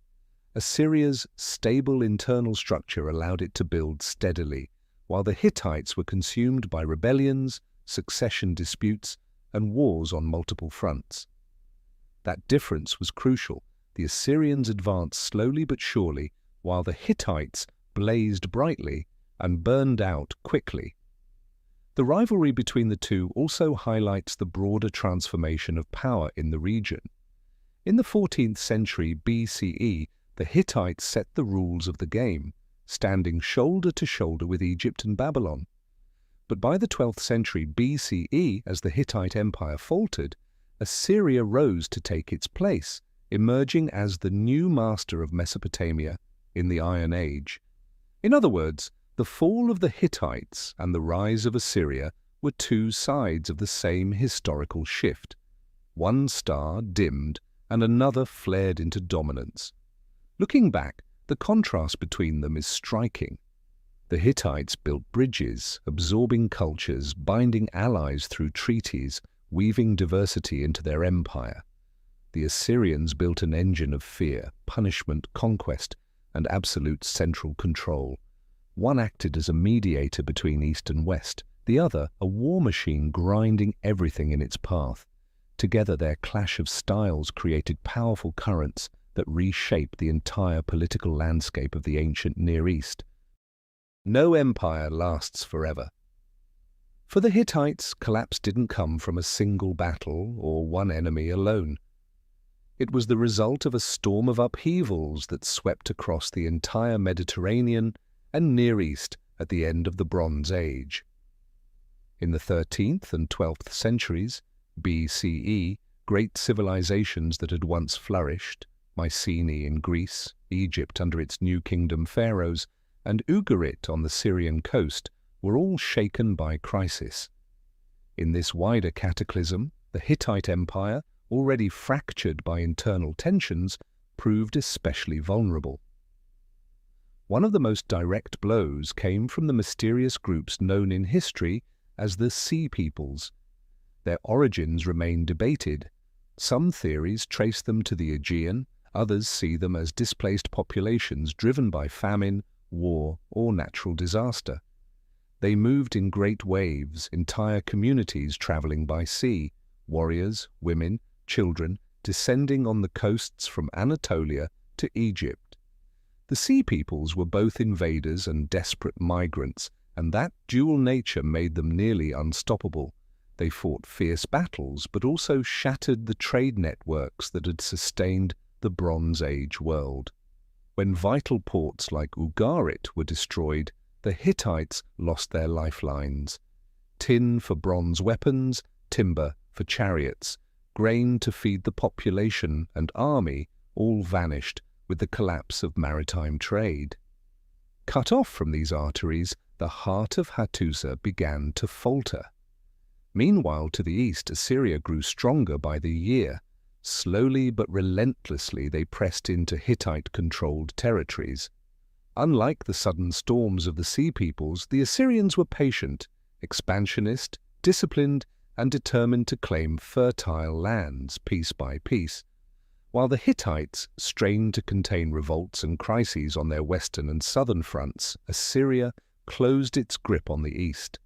Assyria's stable internal structure allowed it to build steadily, while the Hittites were consumed by rebellions, succession disputes, and wars on multiple fronts. That difference was crucial. The Assyrians advanced slowly but surely, while the Hittites blazed brightly and burned out quickly. The rivalry between the two also highlights the broader transformation of power in the region. In the 14th century BCE, the Hittites set the rules of the game, standing shoulder to shoulder with Egypt and Babylon. But by the 12th century BCE, as the Hittite Empire faltered, Assyria rose to take its place, emerging as the new master of Mesopotamia in the Iron Age. In other words, the fall of the Hittites and the rise of Assyria were two sides of the same historical shift. One star dimmed and another flared into dominance. Looking back, the contrast between them is striking. The Hittites built bridges, absorbing cultures, binding allies through treaties, weaving diversity into their empire. The Assyrians built an engine of fear, punishment, conquest, and absolute central control. One acted as a mediator between East and West, the other a war machine grinding everything in its path. Together, their clash of styles created powerful currents that reshaped the entire political landscape of the ancient Near East. No empire lasts forever. For the Hittites, collapse didn't come from a single battle or one enemy alone. It was the result of a storm of upheavals that swept across the entire Mediterranean and Near East at the end of the Bronze Age. In the 13th and 12th centuries BCE, great civilizations that had once flourished, Mycenae in Greece, Egypt under its new kingdom pharaohs, and Ugarit on the Syrian coast, were all shaken by crisis. In this wider cataclysm, the Hittite Empire, already fractured by internal tensions, proved especially vulnerable. One of the most direct blows came from the mysterious groups known in history as the Sea Peoples. Their origins remain debated. Some theories trace them to the Aegean, others see them as displaced populations driven by famine, war, or natural disaster. They moved in great waves, entire communities traveling by sea, warriors, women, children, descending on the coasts from Anatolia to Egypt. The Sea Peoples were both invaders and desperate migrants, and that dual nature made them nearly unstoppable. They fought fierce battles, but also shattered the trade networks that had sustained the Bronze Age world. When vital ports like Ugarit were destroyed, the Hittites lost their lifelines. Tin for bronze weapons, timber for chariots, grain to feed the population and army all vanished with the collapse of maritime trade. Cut off from these arteries, the heart of Hattusa began to falter. Meanwhile, to the east, Assyria grew stronger by the year. Slowly but relentlessly, they pressed into Hittite-controlled territories. Unlike the sudden storms of the Sea Peoples, the Assyrians were patient, expansionist, disciplined, and determined to claim fertile lands piece by piece. While the Hittites strained to contain revolts and crises on their western and southern fronts, Assyria closed its grip on the east.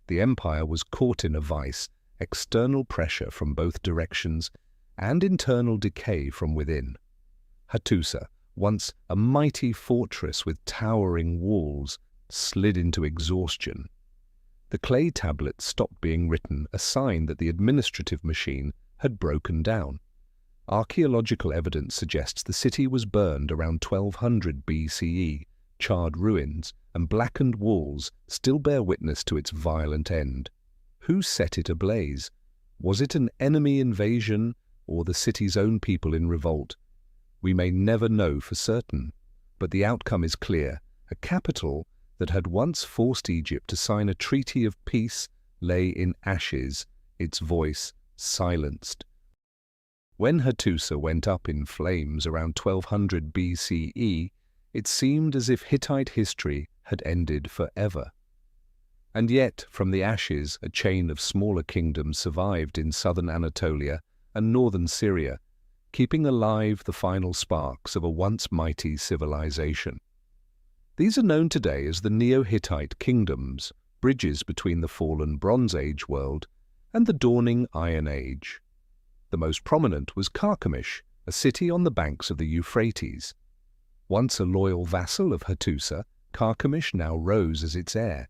The empire was caught in a vice, external pressure from both directions, and internal decay from within. Hattusa, once a mighty fortress with towering walls, slid into exhaustion. The clay tablets stopped being written, a sign that the administrative machine had broken down. Archaeological evidence suggests the city was burned around 1200 BCE. Charred ruins and blackened walls still bear witness to its violent end. Who set it ablaze? Was it an enemy invasion or the city's own people in revolt? We may never know for certain, but the outcome is clear. A capital that had once forced Egypt to sign a treaty of peace lay in ashes, its voice silenced. When Hattusa went up in flames around 1200 BCE, it seemed as if Hittite history had ended forever. And yet, from the ashes, a chain of smaller kingdoms survived in southern Anatolia and northern Syria, keeping alive the final sparks of a once mighty civilization. These are known today as the Neo-Hittite kingdoms, bridges between the fallen Bronze Age world and the dawning Iron Age. The most prominent was Carchemish, a city on the banks of the Euphrates. Once a loyal vassal of Hattusa, Carchemish now rose as its heir.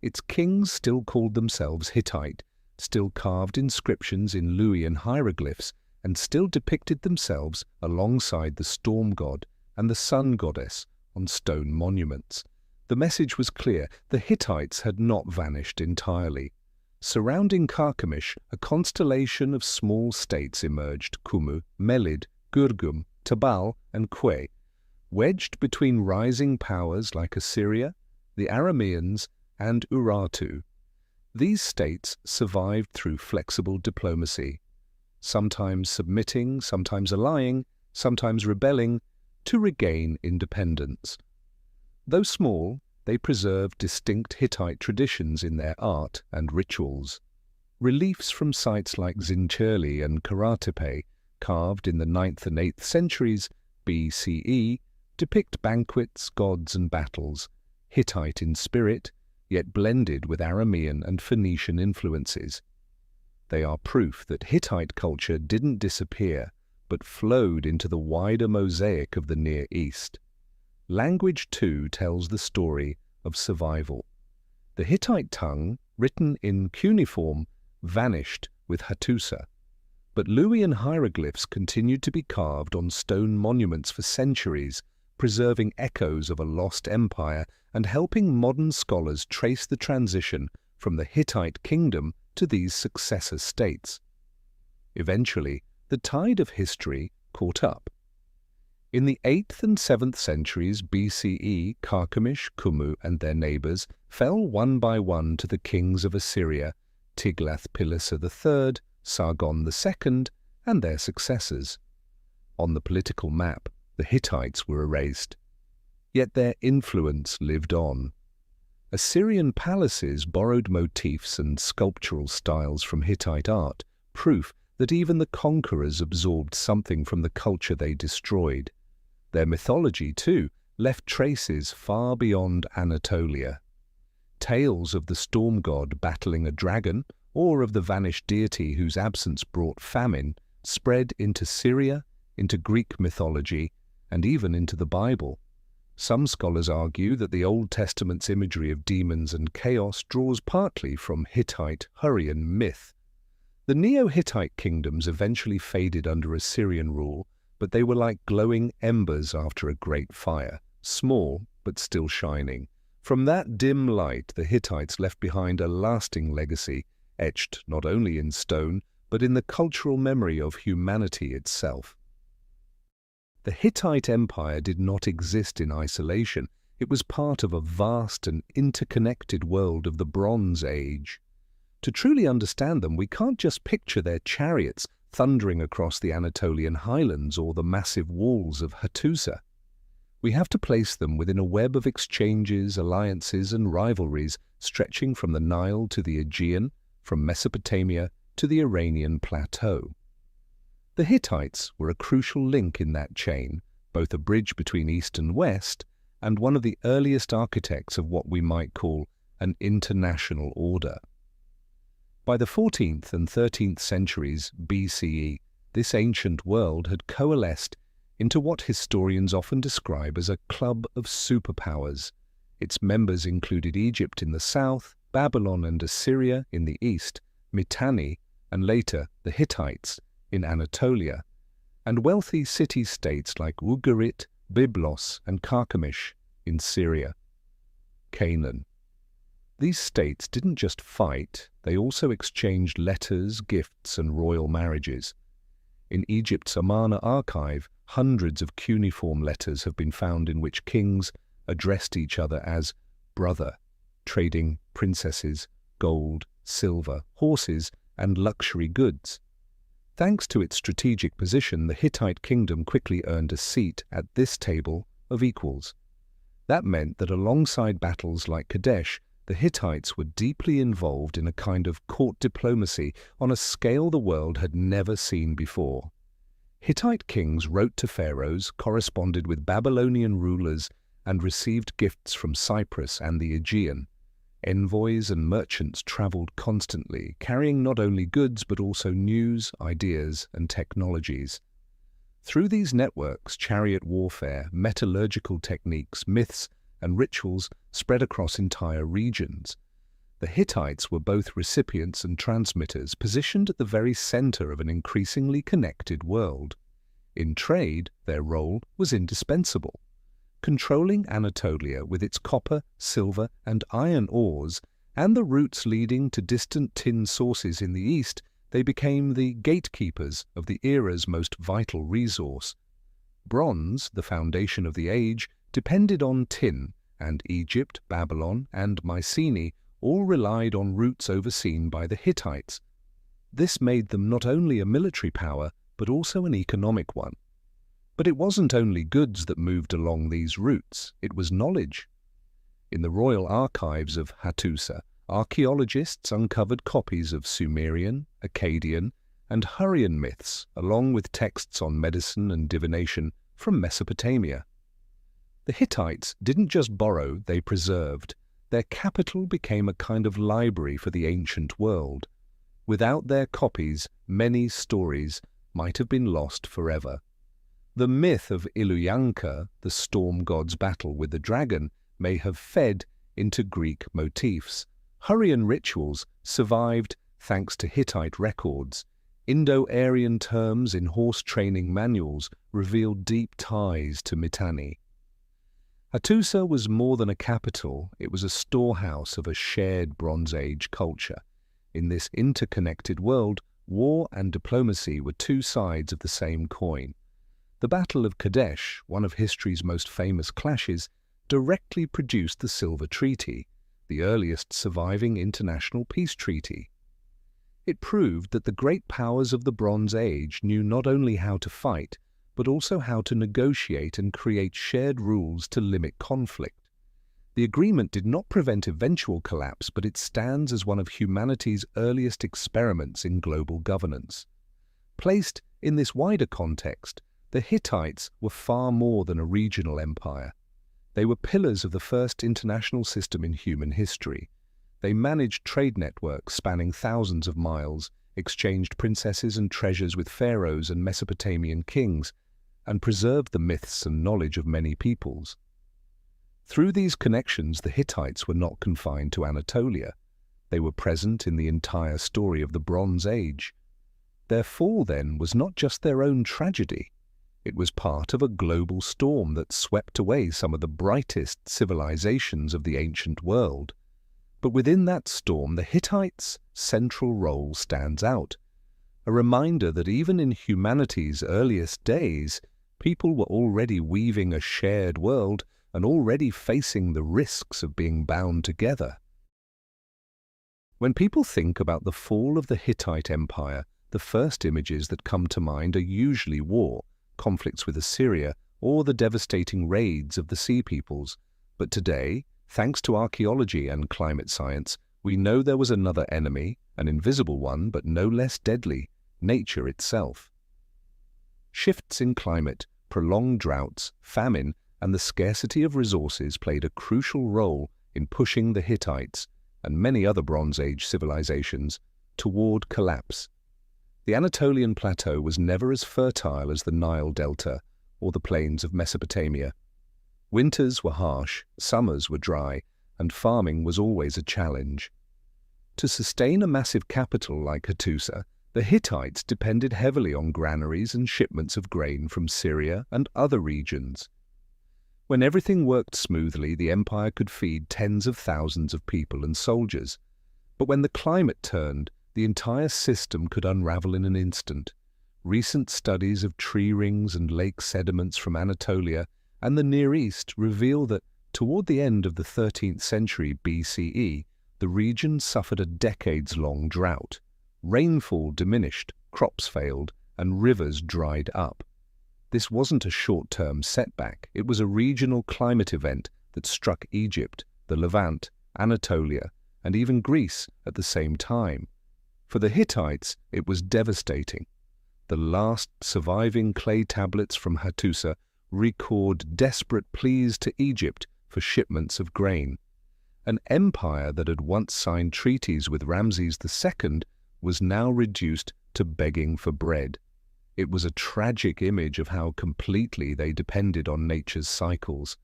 Its kings still called themselves Hittite, still carved inscriptions in Luwian hieroglyphs, and still depicted themselves alongside the storm god and the sun goddess on stone monuments. The message was clear: the Hittites had not vanished entirely. Surrounding Carchemish, a constellation of small states emerged: Kumu, Melid, Gurgum, Tabal, and Que, wedged between rising powers like Assyria, the Arameans, and Urartu. These states survived through flexible diplomacy, sometimes submitting, sometimes allying, sometimes rebelling, to regain independence. Though small, they preserved distinct Hittite traditions in their art and rituals. Reliefs from sites like Zincherli and Karatepe, carved in the 9th and 8th centuries BCE, depict banquets, gods, and battles, Hittite in spirit, yet blended with Aramean and Phoenician influences. They are proof that Hittite culture didn't disappear, but flowed into the wider mosaic of the Near East. Language, too, tells the story of survival. The Hittite tongue, written in cuneiform, vanished with Hattusa, but Luwian hieroglyphs continued to be carved on stone monuments for centuries, preserving echoes of a lost empire and helping modern scholars trace the transition from the Hittite kingdom to these successor states. Eventually, the tide of history caught up. In the 8th and 7th centuries BCE, Carchemish, Kumu, and their neighbors fell one by one to the kings of Assyria, Tiglath-Pileser III, Sargon II, and their successors. On the political map, the Hittites were erased. Yet their influence lived on. Assyrian palaces borrowed motifs and sculptural styles from Hittite art, proof that even the conquerors absorbed something from the culture they destroyed. Their mythology, too, left traces far beyond Anatolia. Tales of the storm god battling a dragon, or of the vanished deity whose absence brought famine, spread into Syria, into Greek mythology, and even into the Bible. Some scholars argue that the Old Testament's imagery of demons and chaos draws partly from Hittite Hurrian myth. The Neo-Hittite kingdoms eventually faded under Assyrian rule, but they were like glowing embers after a great fire, small but still shining. From that dim light, the Hittites left behind a lasting legacy, etched not only in stone, but in the cultural memory of humanity itself. The Hittite Empire did not exist in isolation. It was part of a vast and interconnected world of the Bronze Age. To truly understand them, we can't just picture their chariots thundering across the Anatolian highlands or the massive walls of Hattusa. We have to place them within a web of exchanges, alliances, and rivalries stretching from the Nile to the Aegean, from Mesopotamia to the Iranian plateau. The Hittites were a crucial link in that chain, both a bridge between East and West, and one of the earliest architects of what we might call an international order. By the 14th and 13th centuries BCE, this ancient world had coalesced into what historians often describe as a club of superpowers. Its members included Egypt in the south, Babylon and Assyria in the east, Mitanni, and later the Hittites in Anatolia, and wealthy city-states like Ugarit, Byblos, and Carchemish in Syria. Canaan. These states didn't just fight, they also exchanged letters, gifts, and royal marriages. In Egypt's Amarna archive, hundreds of cuneiform letters have been found in which kings addressed each other as brother, trading princesses, gold, silver, horses, and luxury goods. Thanks to its strategic position, the Hittite kingdom quickly earned a seat at this table of equals. That meant that alongside battles like Kadesh, the Hittites were deeply involved in a kind of court diplomacy on a scale the world had never seen before. Hittite kings wrote to pharaohs, corresponded with Babylonian rulers, and received gifts from Cyprus and the Aegean. Envoys and merchants traveled constantly, carrying not only goods but also news, ideas, and technologies. Through these networks, chariot warfare, metallurgical techniques, myths, and rituals spread across entire regions. The Hittites were both recipients and transmitters, positioned at the very center of an increasingly connected world. In trade, their role was indispensable. Controlling Anatolia with its copper, silver, and iron ores, and the routes leading to distant tin sources in the east, they became the gatekeepers of the era's most vital resource. Bronze, the foundation of the age, depended on tin, and Egypt, Babylon, and Mycenae all relied on routes overseen by the Hittites. This made them not only a military power, but also an economic one. But it wasn't only goods that moved along these routes, it was knowledge. In the royal archives of Hattusa, archaeologists uncovered copies of Sumerian, Akkadian, and Hurrian myths, along with texts on medicine and divination from Mesopotamia. The Hittites didn't just borrow, they preserved. Their capital became a kind of library for the ancient world. Without their copies, many stories might have been lost forever. The myth of Iluyanka, the storm god's battle with the dragon, may have fed into Greek motifs. Hurrian rituals survived thanks to Hittite records. Indo-Aryan terms in horse training manuals revealed deep ties to Mitanni. Hattusa was more than a capital, it was a storehouse of a shared Bronze Age culture. In this interconnected world, war and diplomacy were two sides of the same coin. The Battle of Kadesh, one of history's most famous clashes, directly produced the Silver Treaty, the earliest surviving international peace treaty. It proved that the great powers of the Bronze Age knew not only how to fight, but also how to negotiate and create shared rules to limit conflict. The agreement did not prevent eventual collapse, but it stands as one of humanity's earliest experiments in global governance. Placed in this wider context, the Hittites were far more than a regional empire. They were pillars of the first international system in human history. They managed trade networks spanning thousands of miles, exchanged princesses and treasures with pharaohs and Mesopotamian kings, and preserved the myths and knowledge of many peoples. Through these connections, the Hittites were not confined to Anatolia. They were present in the entire story of the Bronze Age. Their fall, then, was not just their own tragedy. It was part of a global storm that swept away some of the brightest civilizations of the ancient world. But within that storm, the Hittites' central role stands out, a reminder that even in humanity's earliest days, people were already weaving a shared world and already facing the risks of being bound together. When people think about the fall of the Hittite Empire, the first images that come to mind are usually war, conflicts with Assyria, or the devastating raids of the Sea Peoples. But today, thanks to archaeology and climate science, we know there was another enemy, an invisible one but no less deadly, nature itself. Shifts in climate, prolonged droughts, famine, and the scarcity of resources played a crucial role in pushing the Hittites, and many other Bronze Age civilizations, toward collapse. The Anatolian plateau was never as fertile as the Nile Delta or the plains of Mesopotamia. Winters were harsh, summers were dry, and farming was always a challenge. To sustain a massive capital like Hattusa, the Hittites depended heavily on granaries and shipments of grain from Syria and other regions. When everything worked smoothly, the empire could feed tens of thousands of people and soldiers. But when the climate turned, the entire system could unravel in an instant. Recent studies of tree rings and lake sediments from Anatolia and the Near East reveal that, toward the end of the 13th century BCE, the region suffered a decades-long drought. Rainfall diminished, crops failed, and rivers dried up. This wasn't a short-term setback, it was a regional climate event that struck Egypt, the Levant, Anatolia, and even Greece at the same time. For the Hittites, it was devastating. The last surviving clay tablets from Hattusa record desperate pleas to Egypt for shipments of grain. An empire that had once signed treaties with Ramses II was now reduced to begging for bread. It was a tragic image of how completely they depended on nature's cycles.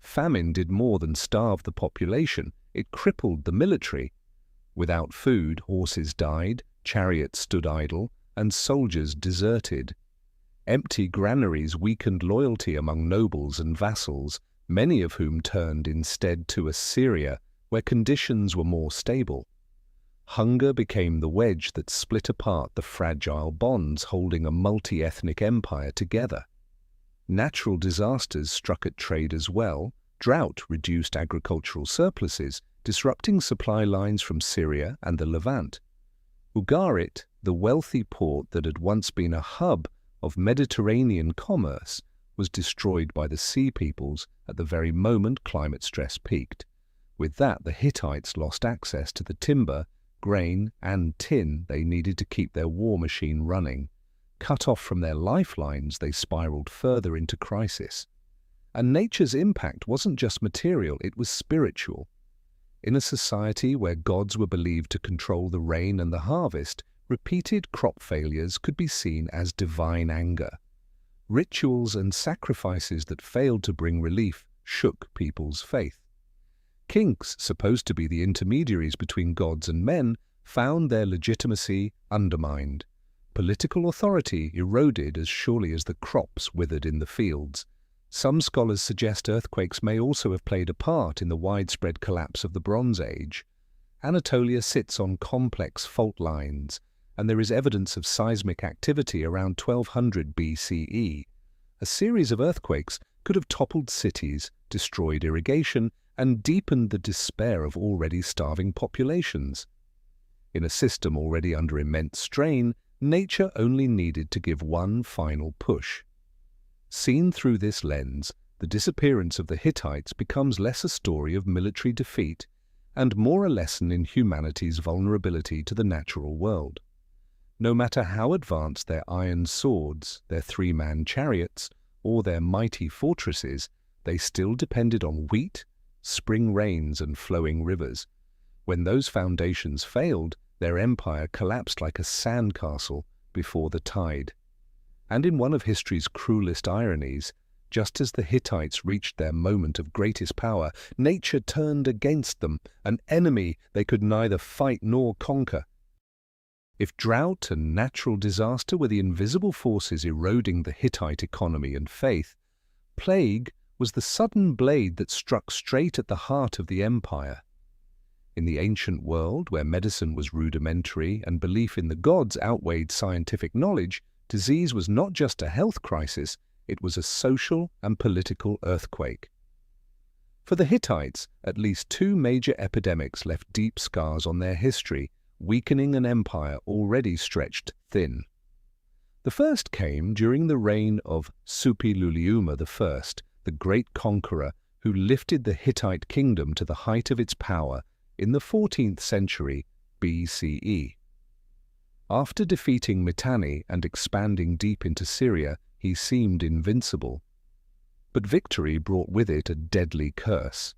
Famine did more than starve the population, it crippled the military. Without food, horses died, chariots stood idle, and soldiers deserted. Empty granaries weakened loyalty among nobles and vassals, many of whom turned instead to Assyria, where conditions were more stable. Hunger became the wedge that split apart the fragile bonds holding a multi-ethnic empire together. Natural disasters struck at trade as well. Drought reduced agricultural surpluses, disrupting supply lines from Syria and the Levant. Ugarit, the wealthy port that had once been a hub of Mediterranean commerce, was destroyed by the Sea Peoples at the very moment climate stress peaked. With that, the Hittites lost access to the timber, grain, and tin they needed to keep their war machine running. Cut off from their lifelines, they spiraled further into crisis. And nature's impact wasn't just material, it was spiritual. In a society where gods were believed to control the rain and the harvest, repeated crop failures could be seen as divine anger. Rituals and sacrifices that failed to bring relief shook people's faith. Kings, supposed to be the intermediaries between gods and men, found their legitimacy undermined. Political authority eroded as surely as the crops withered in the fields. Some scholars suggest earthquakes may also have played a part in the widespread collapse of the Bronze Age. Anatolia sits on complex fault lines, and there is evidence of seismic activity around 1200 BCE. A series of earthquakes could have toppled cities, destroyed irrigation, and deepened the despair of already starving populations. In a system already under immense strain, nature only needed to give one final push. Seen through this lens, the disappearance of the Hittites becomes less a story of military defeat and more a lesson in humanity's vulnerability to the natural world. No matter how advanced their iron swords, their three-man chariots, or their mighty fortresses, they still depended on wheat, spring rains, and flowing rivers. When those foundations failed, their empire collapsed like a sandcastle before the tide. And in one of history's cruelest ironies, just as the Hittites reached their moment of greatest power, nature turned against them, an enemy they could neither fight nor conquer. If drought and natural disaster were the invisible forces eroding the Hittite economy and faith, plague was the sudden blade that struck straight at the heart of the empire. In the ancient world, where medicine was rudimentary and belief in the gods outweighed scientific knowledge, disease was not just a health crisis, it was a social and political earthquake. For the Hittites, at least two major epidemics left deep scars on their history, weakening an empire already stretched thin. The first came during the reign of Suppiluliuma I, the great conqueror who lifted the Hittite kingdom to the height of its power in the 14th century BCE. After defeating Mitanni and expanding deep into Syria, he seemed invincible. But victory brought with it a deadly curse.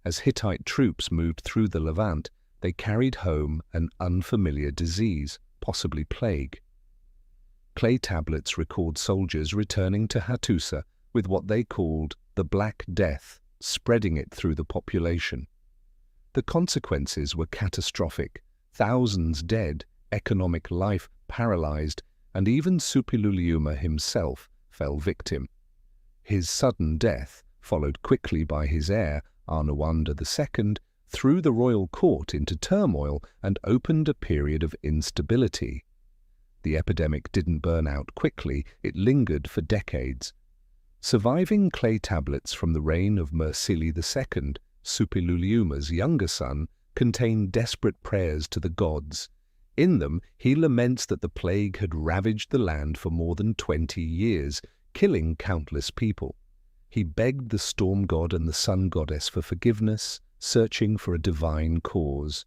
As Hittite troops moved through the Levant, they carried home an unfamiliar disease, possibly plague. Clay tablets record soldiers returning to Hattusa with what they called the Black Death, spreading it through the population. The consequences were catastrophic: thousands dead, economic life paralyzed, and even Suppiluliuma himself fell victim. His sudden death, followed quickly by his heir, Anawanda II, threw the royal court into turmoil and opened a period of instability. The epidemic didn't burn out quickly, it lingered for decades. Surviving clay tablets from the reign of Mursili II, Suppiluliuma's younger son, contain desperate prayers to the gods. In them, he laments that the plague had ravaged the land for more than 20 years, killing countless people. He begged the storm god and the sun goddess for forgiveness, searching for a divine cause.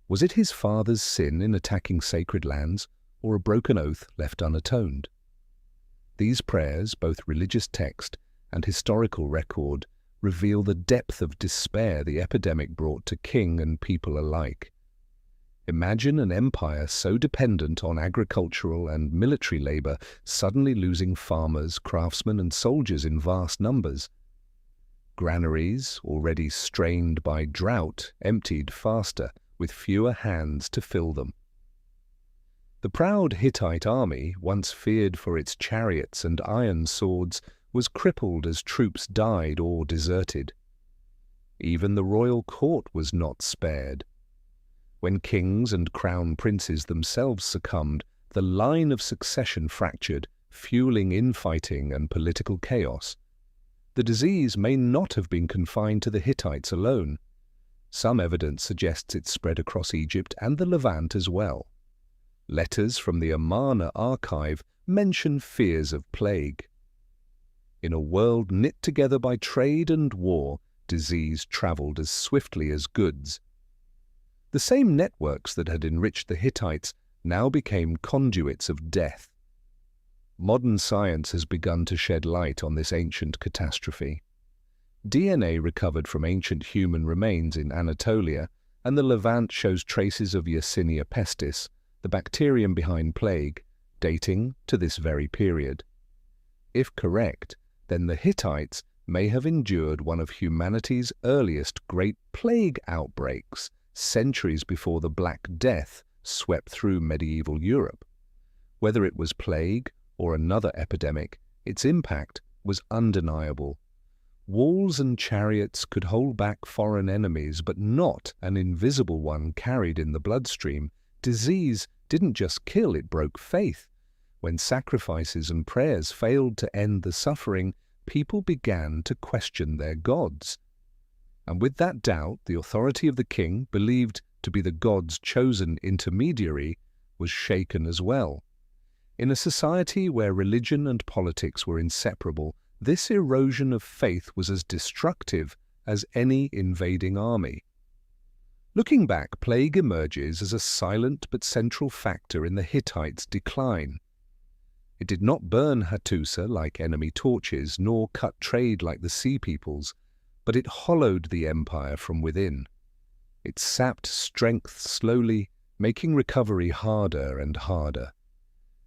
Was it his father's sin in attacking sacred lands, or a broken oath left unatoned? These prayers, both religious text and historical record, reveal the depth of despair the epidemic brought to king and people alike. Imagine an empire so dependent on agricultural and military labor suddenly losing farmers, craftsmen, and soldiers in vast numbers. Granaries, already strained by drought, emptied faster, with fewer hands to fill them. The proud Hittite army, once feared for its chariots and iron swords, was crippled as troops died or deserted. Even the royal court was not spared. When kings and crown princes themselves succumbed, the line of succession fractured, fueling infighting and political chaos. The disease may not have been confined to the Hittites alone. Some evidence suggests it spread across Egypt and the Levant as well. Letters from the Amarna archive mention fears of plague. In a world knit together by trade and war, disease traveled as swiftly as goods. The same networks that had enriched the Hittites now became conduits of death. Modern science has begun to shed light on this ancient catastrophe. DNA recovered from ancient human remains in Anatolia, and the Levant shows traces of Yersinia pestis, the bacterium behind plague, dating to this very period. If correct, then the Hittites may have endured one of humanity's earliest great plague outbreaks, centuries before the Black Death swept through medieval Europe. Whether it was plague or another epidemic, its impact was undeniable. Walls and chariots could hold back foreign enemies, but not an invisible one carried in the bloodstream. Disease didn't just kill, it broke faith. When sacrifices and prayers failed to end the suffering, people began to question their gods. And with that doubt, the authority of the king, believed to be the god's chosen intermediary, was shaken as well. In a society where religion and politics were inseparable, this erosion of faith was as destructive as any invading army. Looking back, plague emerges as a silent but central factor in the Hittites' decline. It did not burn Hattusa like enemy torches, nor cut trade like the Sea Peoples, but it hollowed the empire from within. It sapped strength slowly, making recovery harder and harder.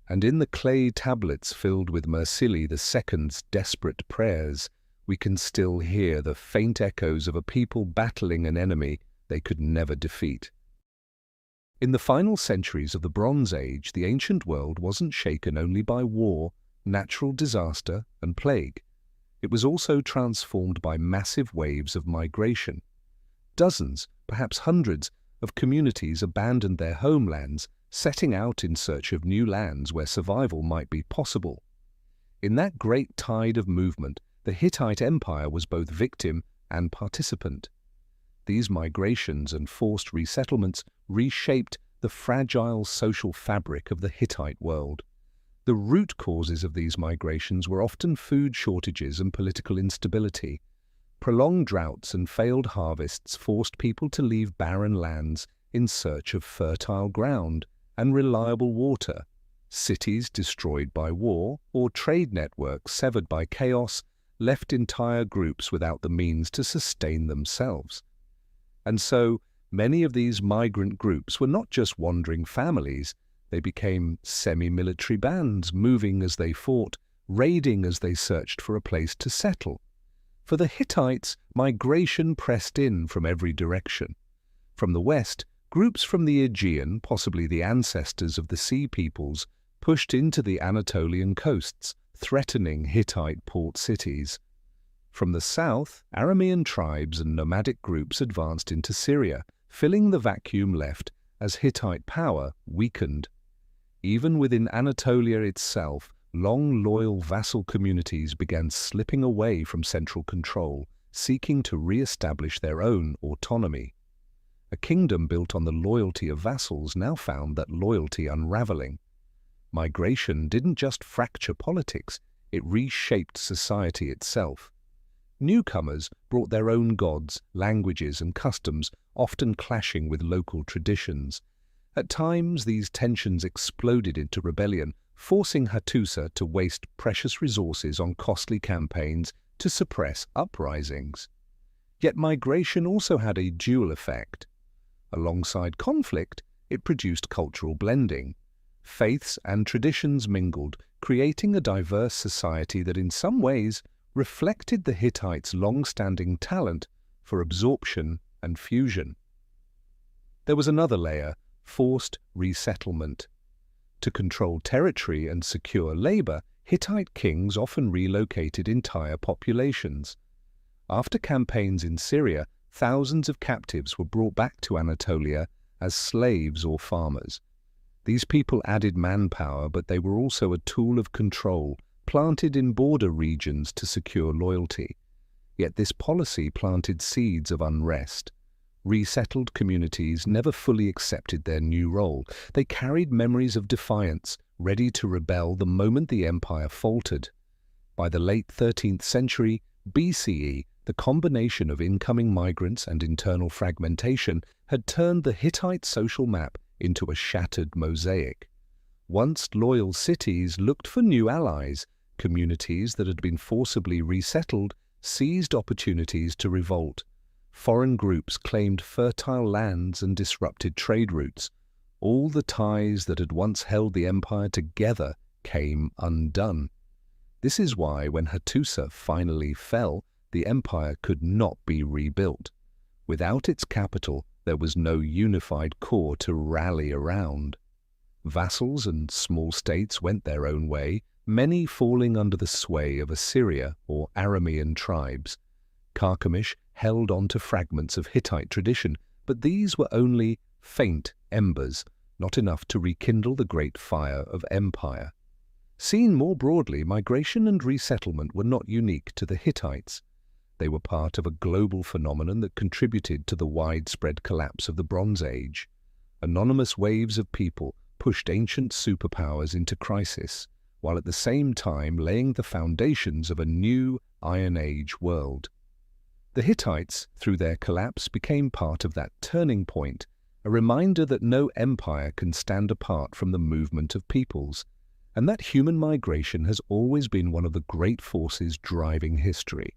And in the clay tablets filled with Mursili II's desperate prayers, we can still hear the faint echoes of a people battling an enemy they could never defeat. In the final centuries of the Bronze Age, the ancient world wasn't shaken only by war, natural disaster, and plague. It was also transformed by massive waves of migration. Dozens, perhaps hundreds, of communities abandoned their homelands, setting out in search of new lands where survival might be possible. In that great tide of movement, the Hittite Empire was both victim and participant. These migrations and forced resettlements reshaped the fragile social fabric of the Hittite world. The root causes of these migrations were often food shortages and political instability. Prolonged droughts and failed harvests forced people to leave barren lands in search of fertile ground and reliable water. Cities destroyed by war or trade networks severed by chaos left entire groups without the means to sustain themselves. And so, many of these migrant groups were not just wandering families, they became semi-military bands, moving as they fought, raiding as they searched for a place to settle. For the Hittites, migration pressed in from every direction. From the west, groups from the Aegean, possibly the ancestors of the sea peoples, pushed into the Anatolian coasts, threatening Hittite port cities. From the south, Aramean tribes and nomadic groups advanced into Syria, filling the vacuum left as Hittite power weakened. Even within Anatolia itself, long loyal vassal communities began slipping away from central control, seeking to re-establish their own autonomy. A kingdom built on the loyalty of vassals now found that loyalty unraveling. Migration didn't just fracture politics, it reshaped society itself. Newcomers brought their own gods, languages, and customs, often clashing with local traditions. At times, these tensions exploded into rebellion, forcing Hattusa to waste precious resources on costly campaigns to suppress uprisings. Yet migration also had a dual effect. Alongside conflict, it produced cultural blending. Faiths and traditions mingled, creating a diverse society that in some ways reflected the Hittites' long-standing talent for absorption and fusion. There was another layer, forced resettlement. To control territory and secure labor, Hittite kings often relocated entire populations. After campaigns in Syria, thousands of captives were brought back to Anatolia as slaves or farmers. These people added manpower, but they were also a tool of control, planted in border regions to secure loyalty. Yet this policy planted seeds of unrest. Resettled communities never fully accepted their new role. They carried memories of defiance, ready to rebel the moment the empire faltered. By the late 13th century BCE, the combination of incoming migrants and internal fragmentation had turned the Hittite social map into a shattered mosaic. Once loyal cities looked for new allies. Communities that had been forcibly resettled seized opportunities to revolt. Foreign groups claimed fertile lands and disrupted trade routes. All the ties that had once held the empire together came undone. This is why, when Hattusa finally fell, the empire could not be rebuilt. Without its capital, there was no unified core to rally around. Vassals and small states went their own way, many falling under the sway of Assyria or Aramean tribes. Carchemish held on to fragments of Hittite tradition, but these were only faint embers, not enough to rekindle the great fire of empire. Seen more broadly, migration and resettlement were not unique to the Hittites. They were part of a global phenomenon that contributed to the widespread collapse of the Bronze Age. Anonymous waves of people pushed ancient superpowers into crisis, while at the same time laying the foundations of a new Iron Age world. The Hittites, through their collapse, became part of that turning point, a reminder that no empire can stand apart from the movement of peoples, and that human migration has always been one of the great forces driving history.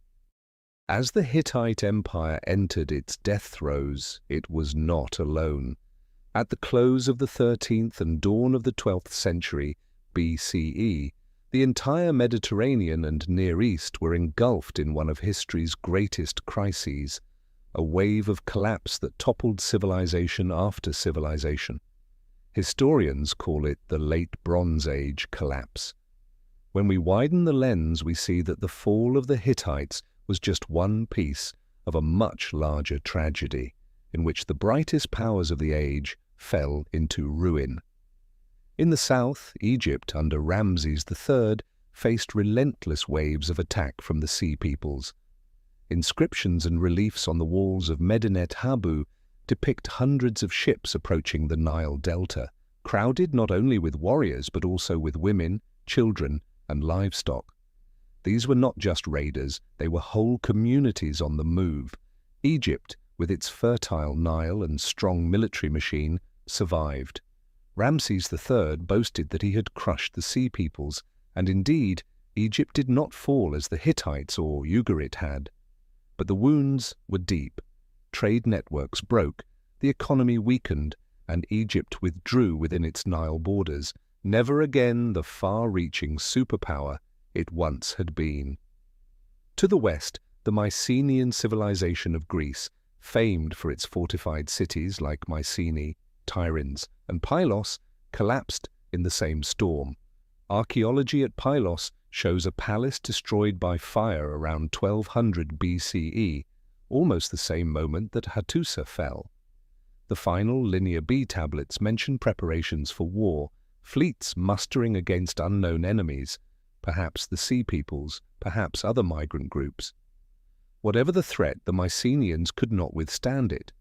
As the Hittite Empire entered its death throes, it was not alone. At the close of the 13th and dawn of the 12th century BCE, the entire Mediterranean and Near East were engulfed in one of history's greatest crises, a wave of collapse that toppled civilization after civilization. Historians call it the Late Bronze Age collapse. When we widen the lens, we see that the fall of the Hittites was just one piece of a much larger tragedy, in which the brightest powers of the age fell into ruin. In the south, Egypt, under Ramses III, faced relentless waves of attack from the Sea Peoples. Inscriptions and reliefs on the walls of Medinet Habu depict hundreds of ships approaching the Nile Delta, crowded not only with warriors but also with women, children, and livestock. These were not just raiders, they were whole communities on the move. Egypt, with its fertile Nile and strong military machine, survived. Ramses III boasted that he had crushed the sea peoples, and indeed, Egypt did not fall as the Hittites or Ugarit had. But the wounds were deep. Trade networks broke, the economy weakened, and Egypt withdrew within its Nile borders, never again the far-reaching superpower it once had been. To the west, the Mycenaean civilization of Greece, famed for its fortified cities like Mycenae, Tiryns, and Pylos, collapsed in the same storm. Archaeology at Pylos shows a palace destroyed by fire around 1200 BCE, almost the same moment that Hattusa fell. The final Linear B tablets mention preparations for war, fleets mustering against unknown enemies, perhaps the Sea Peoples, perhaps other migrant groups. Whatever the threat, the Mycenaeans could not withstand it.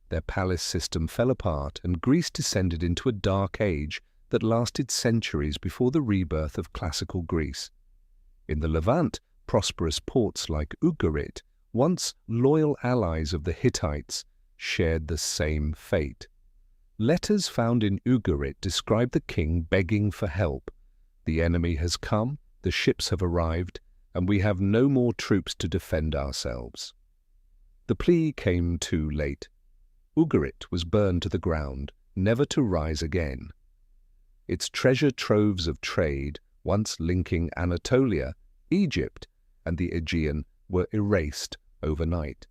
Their palace system fell apart and Greece descended into a dark age that lasted centuries before the rebirth of classical Greece. In the Levant, prosperous ports like Ugarit, once loyal allies of the Hittites, shared the same fate. Letters found in Ugarit describe the king begging for help. The enemy has come, the ships have arrived, and we have no more troops to defend ourselves. The plea came too late. Ugarit was burned to the ground, never to rise again. Its treasure troves of trade, once linking Anatolia, Egypt, and the Aegean, were erased overnight.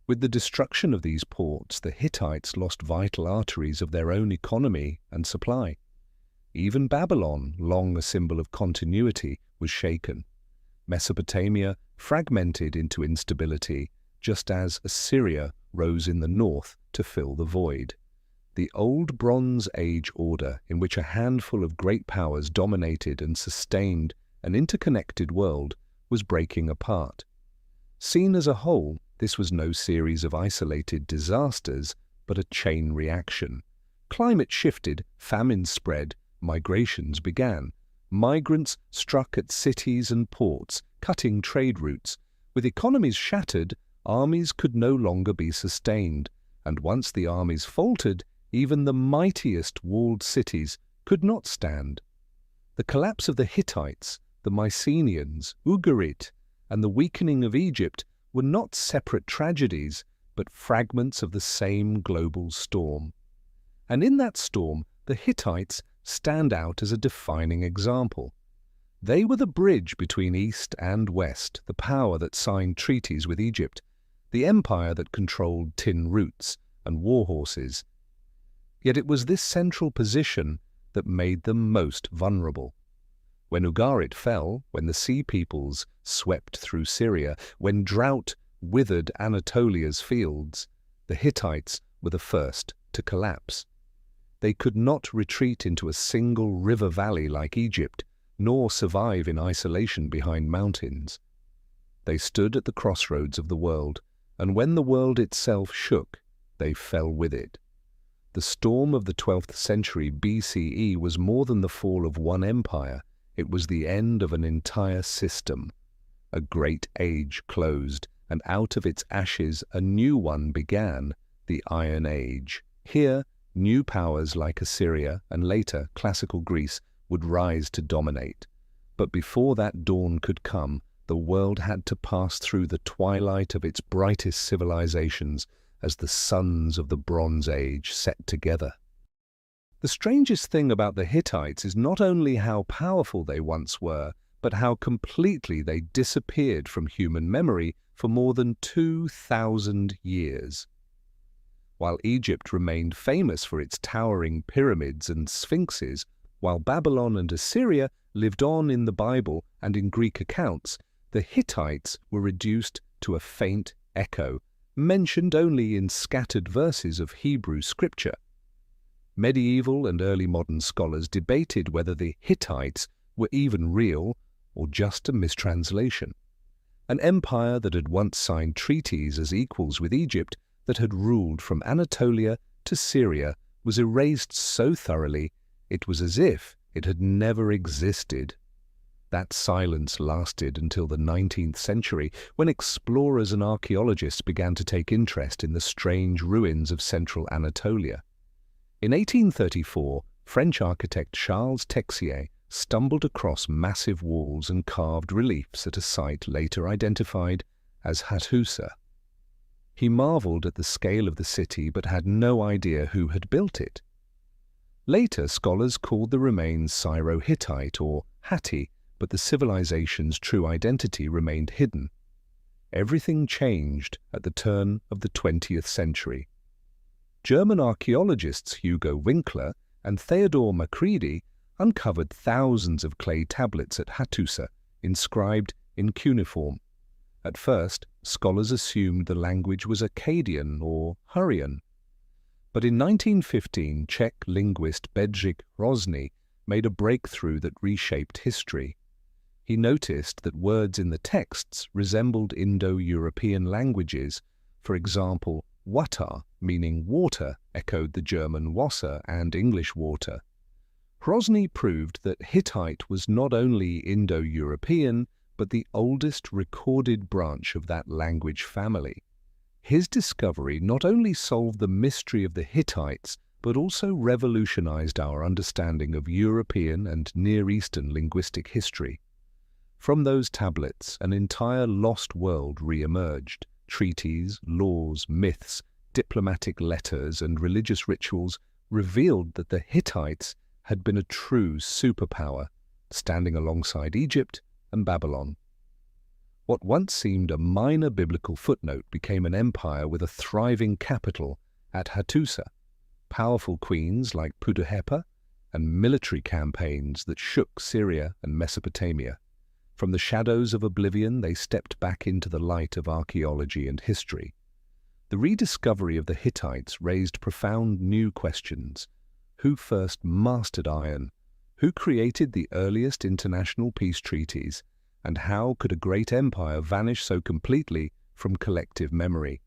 With the destruction of these ports, the Hittites lost vital arteries of their own economy and supply. Even Babylon, long a symbol of continuity, was shaken. Mesopotamia fragmented into instability, just as Assyria rose in the north to fill the void. The old Bronze Age order, in which a handful of great powers dominated and sustained an interconnected world, was breaking apart. Seen as a whole, this was no series of isolated disasters, but a chain reaction. Climate shifted, famine spread, migrations began. Migrants struck at cities and ports, cutting trade routes. With economies shattered, armies could no longer be sustained, and once the armies faltered, even the mightiest walled cities could not stand. The collapse of the Hittites, the Mycenaeans, Ugarit, and the weakening of Egypt were not separate tragedies, but fragments of the same global storm. And in that storm, the Hittites stand out as a defining example. They were the bridge between East and West, the power that signed treaties with Egypt, the empire that controlled tin routes and war horses. Yet it was this central position that made them most vulnerable. When Ugarit fell, when the Sea Peoples swept through Syria, when drought withered Anatolia's fields, the Hittites were the first to collapse. They could not retreat into a single river valley like Egypt, nor survive in isolation behind mountains. They stood at the crossroads of the world, and when the world itself shook, they fell with it. The storm of the 12th century BCE was more than the fall of one empire, it was the end of an entire system. A great age closed, and out of its ashes a new one began, the Iron Age. Here, new powers like Assyria and later classical Greece would rise to dominate. But before that dawn could come, the world had to pass through the twilight of its brightest civilizations as the suns of the Bronze Age set together. The strangest thing about the Hittites is not only how powerful they once were, but how completely they disappeared from human memory for more than 2,000 years. While Egypt remained famous for its towering pyramids and sphinxes, while Babylon and Assyria lived on in the Bible and in Greek accounts, the Hittites were reduced to a faint echo, mentioned only in scattered verses of Hebrew scripture. Medieval and early modern scholars debated whether the Hittites were even real or just a mistranslation. An empire that had once signed treaties as equals with Egypt, that had ruled from Anatolia to Syria, was erased so thoroughly it was as if it had never existed. That silence lasted until the 19th century, when explorers and archaeologists began to take interest in the strange ruins of central Anatolia. In 1834, French architect Charles Texier stumbled across massive walls and carved reliefs at a site later identified as Hattusa. He marveled at the scale of the city but had no idea who had built it. Later, scholars called the remains Syro-Hittite or Hatti, but the civilization's true identity remained hidden. Everything changed at the turn of the 20th century. German archaeologists Hugo Winkler and Theodor Macready uncovered thousands of clay tablets at Hattusa, inscribed in cuneiform. At first, scholars assumed the language was Akkadian or Hurrian. But in 1915, Czech linguist Bedřich Hrozný made a breakthrough that reshaped history. He noticed that words in the texts resembled Indo-European languages. For example, water, meaning water, echoed the German Wasser and English water. Hrozný proved that Hittite was not only Indo-European, but the oldest recorded branch of that language family. His discovery not only solved the mystery of the Hittites, but also revolutionized our understanding of European and Near Eastern linguistic history. From those tablets, an entire lost world re-emerged. Treaties, laws, myths, diplomatic letters, and religious rituals revealed that the Hittites had been a true superpower, standing alongside Egypt and Babylon. What once seemed a minor biblical footnote became an empire with a thriving capital at Hattusa, powerful queens like Putuhepa, and military campaigns that shook Syria and Mesopotamia. From the shadows of oblivion, they stepped back into the light of archaeology and history. The rediscovery of the Hittites raised profound new questions. Who first mastered iron? Who created the earliest international peace treaties? And how could a great empire vanish so completely from collective memory?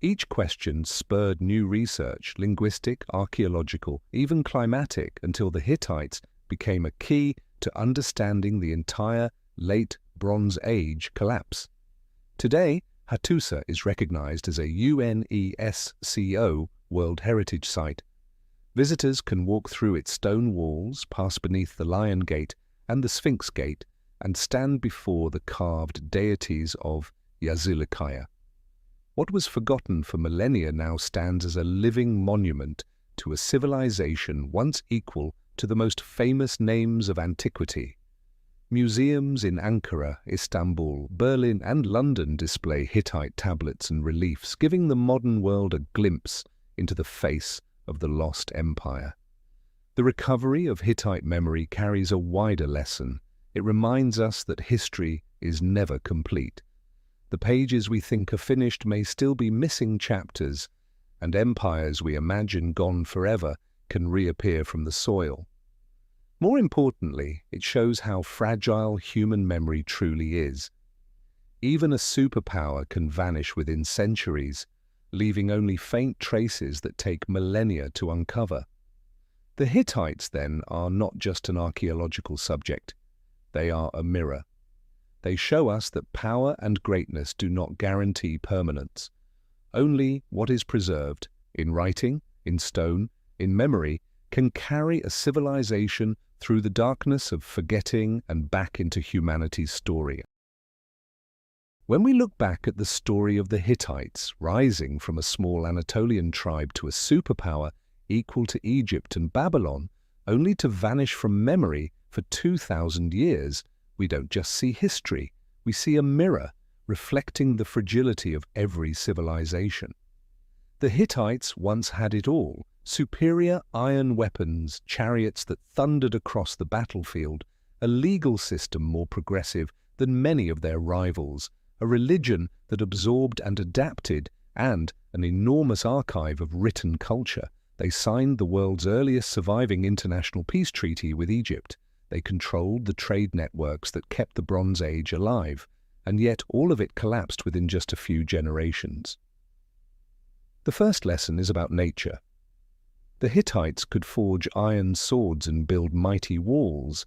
Each question spurred new research, linguistic, archaeological, even climatic, until the Hittites became a key to understanding the entire late Bronze Age collapse. Today, Hattusa is recognized as a UNESCO World Heritage Site. Visitors can walk through its stone walls, pass beneath the Lion Gate and the Sphinx Gate, and stand before the carved deities of Yazilikaya. What was forgotten for millennia now stands as a living monument to a civilization once equal to the most famous names of antiquity. Museums in Ankara, Istanbul, Berlin, and London display Hittite tablets and reliefs, giving the modern world a glimpse into the face of the lost empire. The recovery of Hittite memory carries a wider lesson. It reminds us that history is never complete. The pages we think are finished may still be missing chapters, and empires we imagine gone forever can reappear from the soil. More importantly, it shows how fragile human memory truly is. Even a superpower can vanish within centuries, leaving only faint traces that take millennia to uncover. The Hittites, then, are not just an archaeological subject. They are a mirror. They show us that power and greatness do not guarantee permanence. Only what is preserved, in writing, in stone, in memory, can carry a civilization through the darkness of forgetting and back into humanity's story. When we look back at the story of the Hittites rising from a small Anatolian tribe to a superpower equal to Egypt and Babylon, only to vanish from memory for 2,000 years, we don't just see history, we see a mirror reflecting the fragility of every civilization. The Hittites once had it all: superior iron weapons, chariots that thundered across the battlefield, a legal system more progressive than many of their rivals, a religion that absorbed and adapted, and an enormous archive of written culture. They signed the world's earliest surviving international peace treaty with Egypt. They controlled the trade networks that kept the Bronze Age alive, and yet all of it collapsed within just a few generations. The first lesson is about nature. The Hittites could forge iron swords and build mighty walls,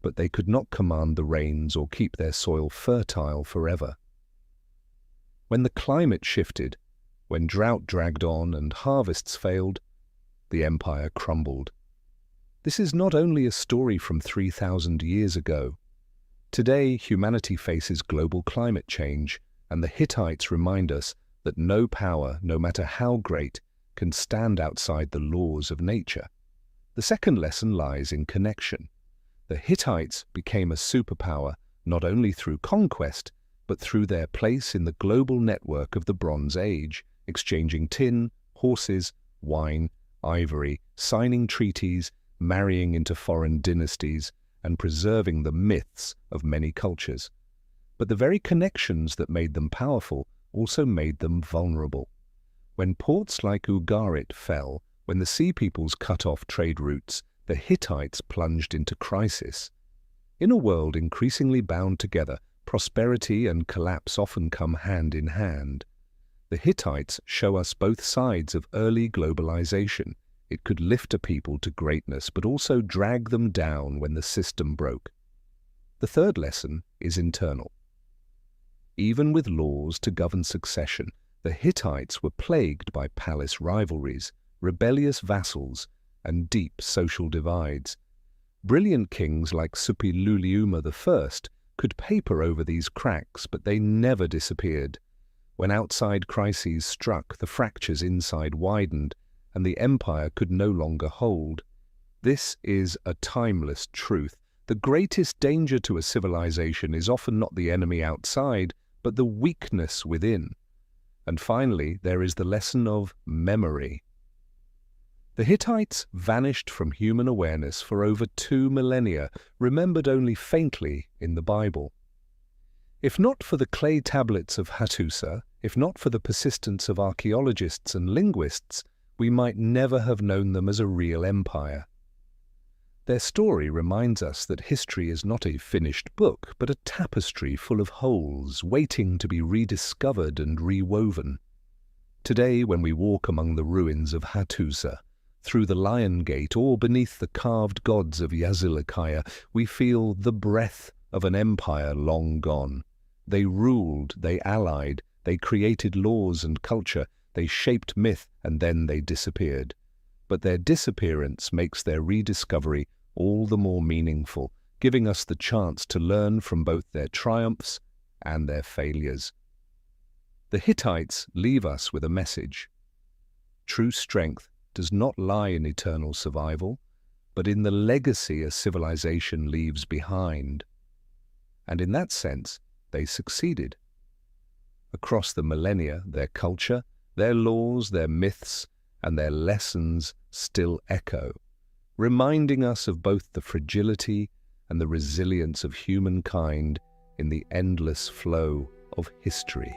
but they could not command the rains or keep their soil fertile forever. When the climate shifted, when drought dragged on and harvests failed, the empire crumbled. This is not only a story from 3,000 years ago. Today, humanity faces global climate change, and the Hittites remind us that no power, no matter how great, can stand outside the laws of nature. The second lesson lies in connection. The Hittites became a superpower not only through conquest, but through their place in the global network of the Bronze Age, exchanging tin, horses, wine, ivory, signing treaties, marrying into foreign dynasties, and preserving the myths of many cultures. But the very connections that made them powerful also made them vulnerable. When ports like Ugarit fell, when the Sea Peoples cut off trade routes, the Hittites plunged into crisis. In a world increasingly bound together, prosperity and collapse often come hand in hand. The Hittites show us both sides of early globalization. It could lift a people to greatness, but also drag them down when the system broke. The third lesson is internal. Even with laws to govern succession, the Hittites were plagued by palace rivalries, rebellious vassals, and deep social divides. Brilliant kings like Suppiluliuma I could paper over these cracks, but they never disappeared. When outside crises struck, the fractures inside widened, and the empire could no longer hold. This is a timeless truth. The greatest danger to a civilization is often not the enemy outside, but the weakness within. And finally, there is the lesson of memory. The Hittites vanished from human awareness for over 2 millennia, remembered only faintly in the Bible. If not for the clay tablets of Hattusa, if not for the persistence of archaeologists and linguists, we might never have known them as a real empire. Their story reminds us that history is not a finished book, but a tapestry full of holes, waiting to be rediscovered and rewoven. Today, when we walk among the ruins of Hattusa, through the Lion Gate or beneath the carved gods of Yazilikaya, we feel the breath of an empire long gone. They ruled, they allied, they created laws and culture, they shaped myth, and then they disappeared. But their disappearance makes their rediscovery all the more meaningful, giving us the chance to learn from both their triumphs and their failures. The Hittites leave us with a message. True strength does not lie in eternal survival, but in the legacy a civilization leaves behind. And in that sense, they succeeded. Across the millennia, their culture, their laws, their myths, and their lessons still echo, reminding us of both the fragility and the resilience of humankind in the endless flow of history.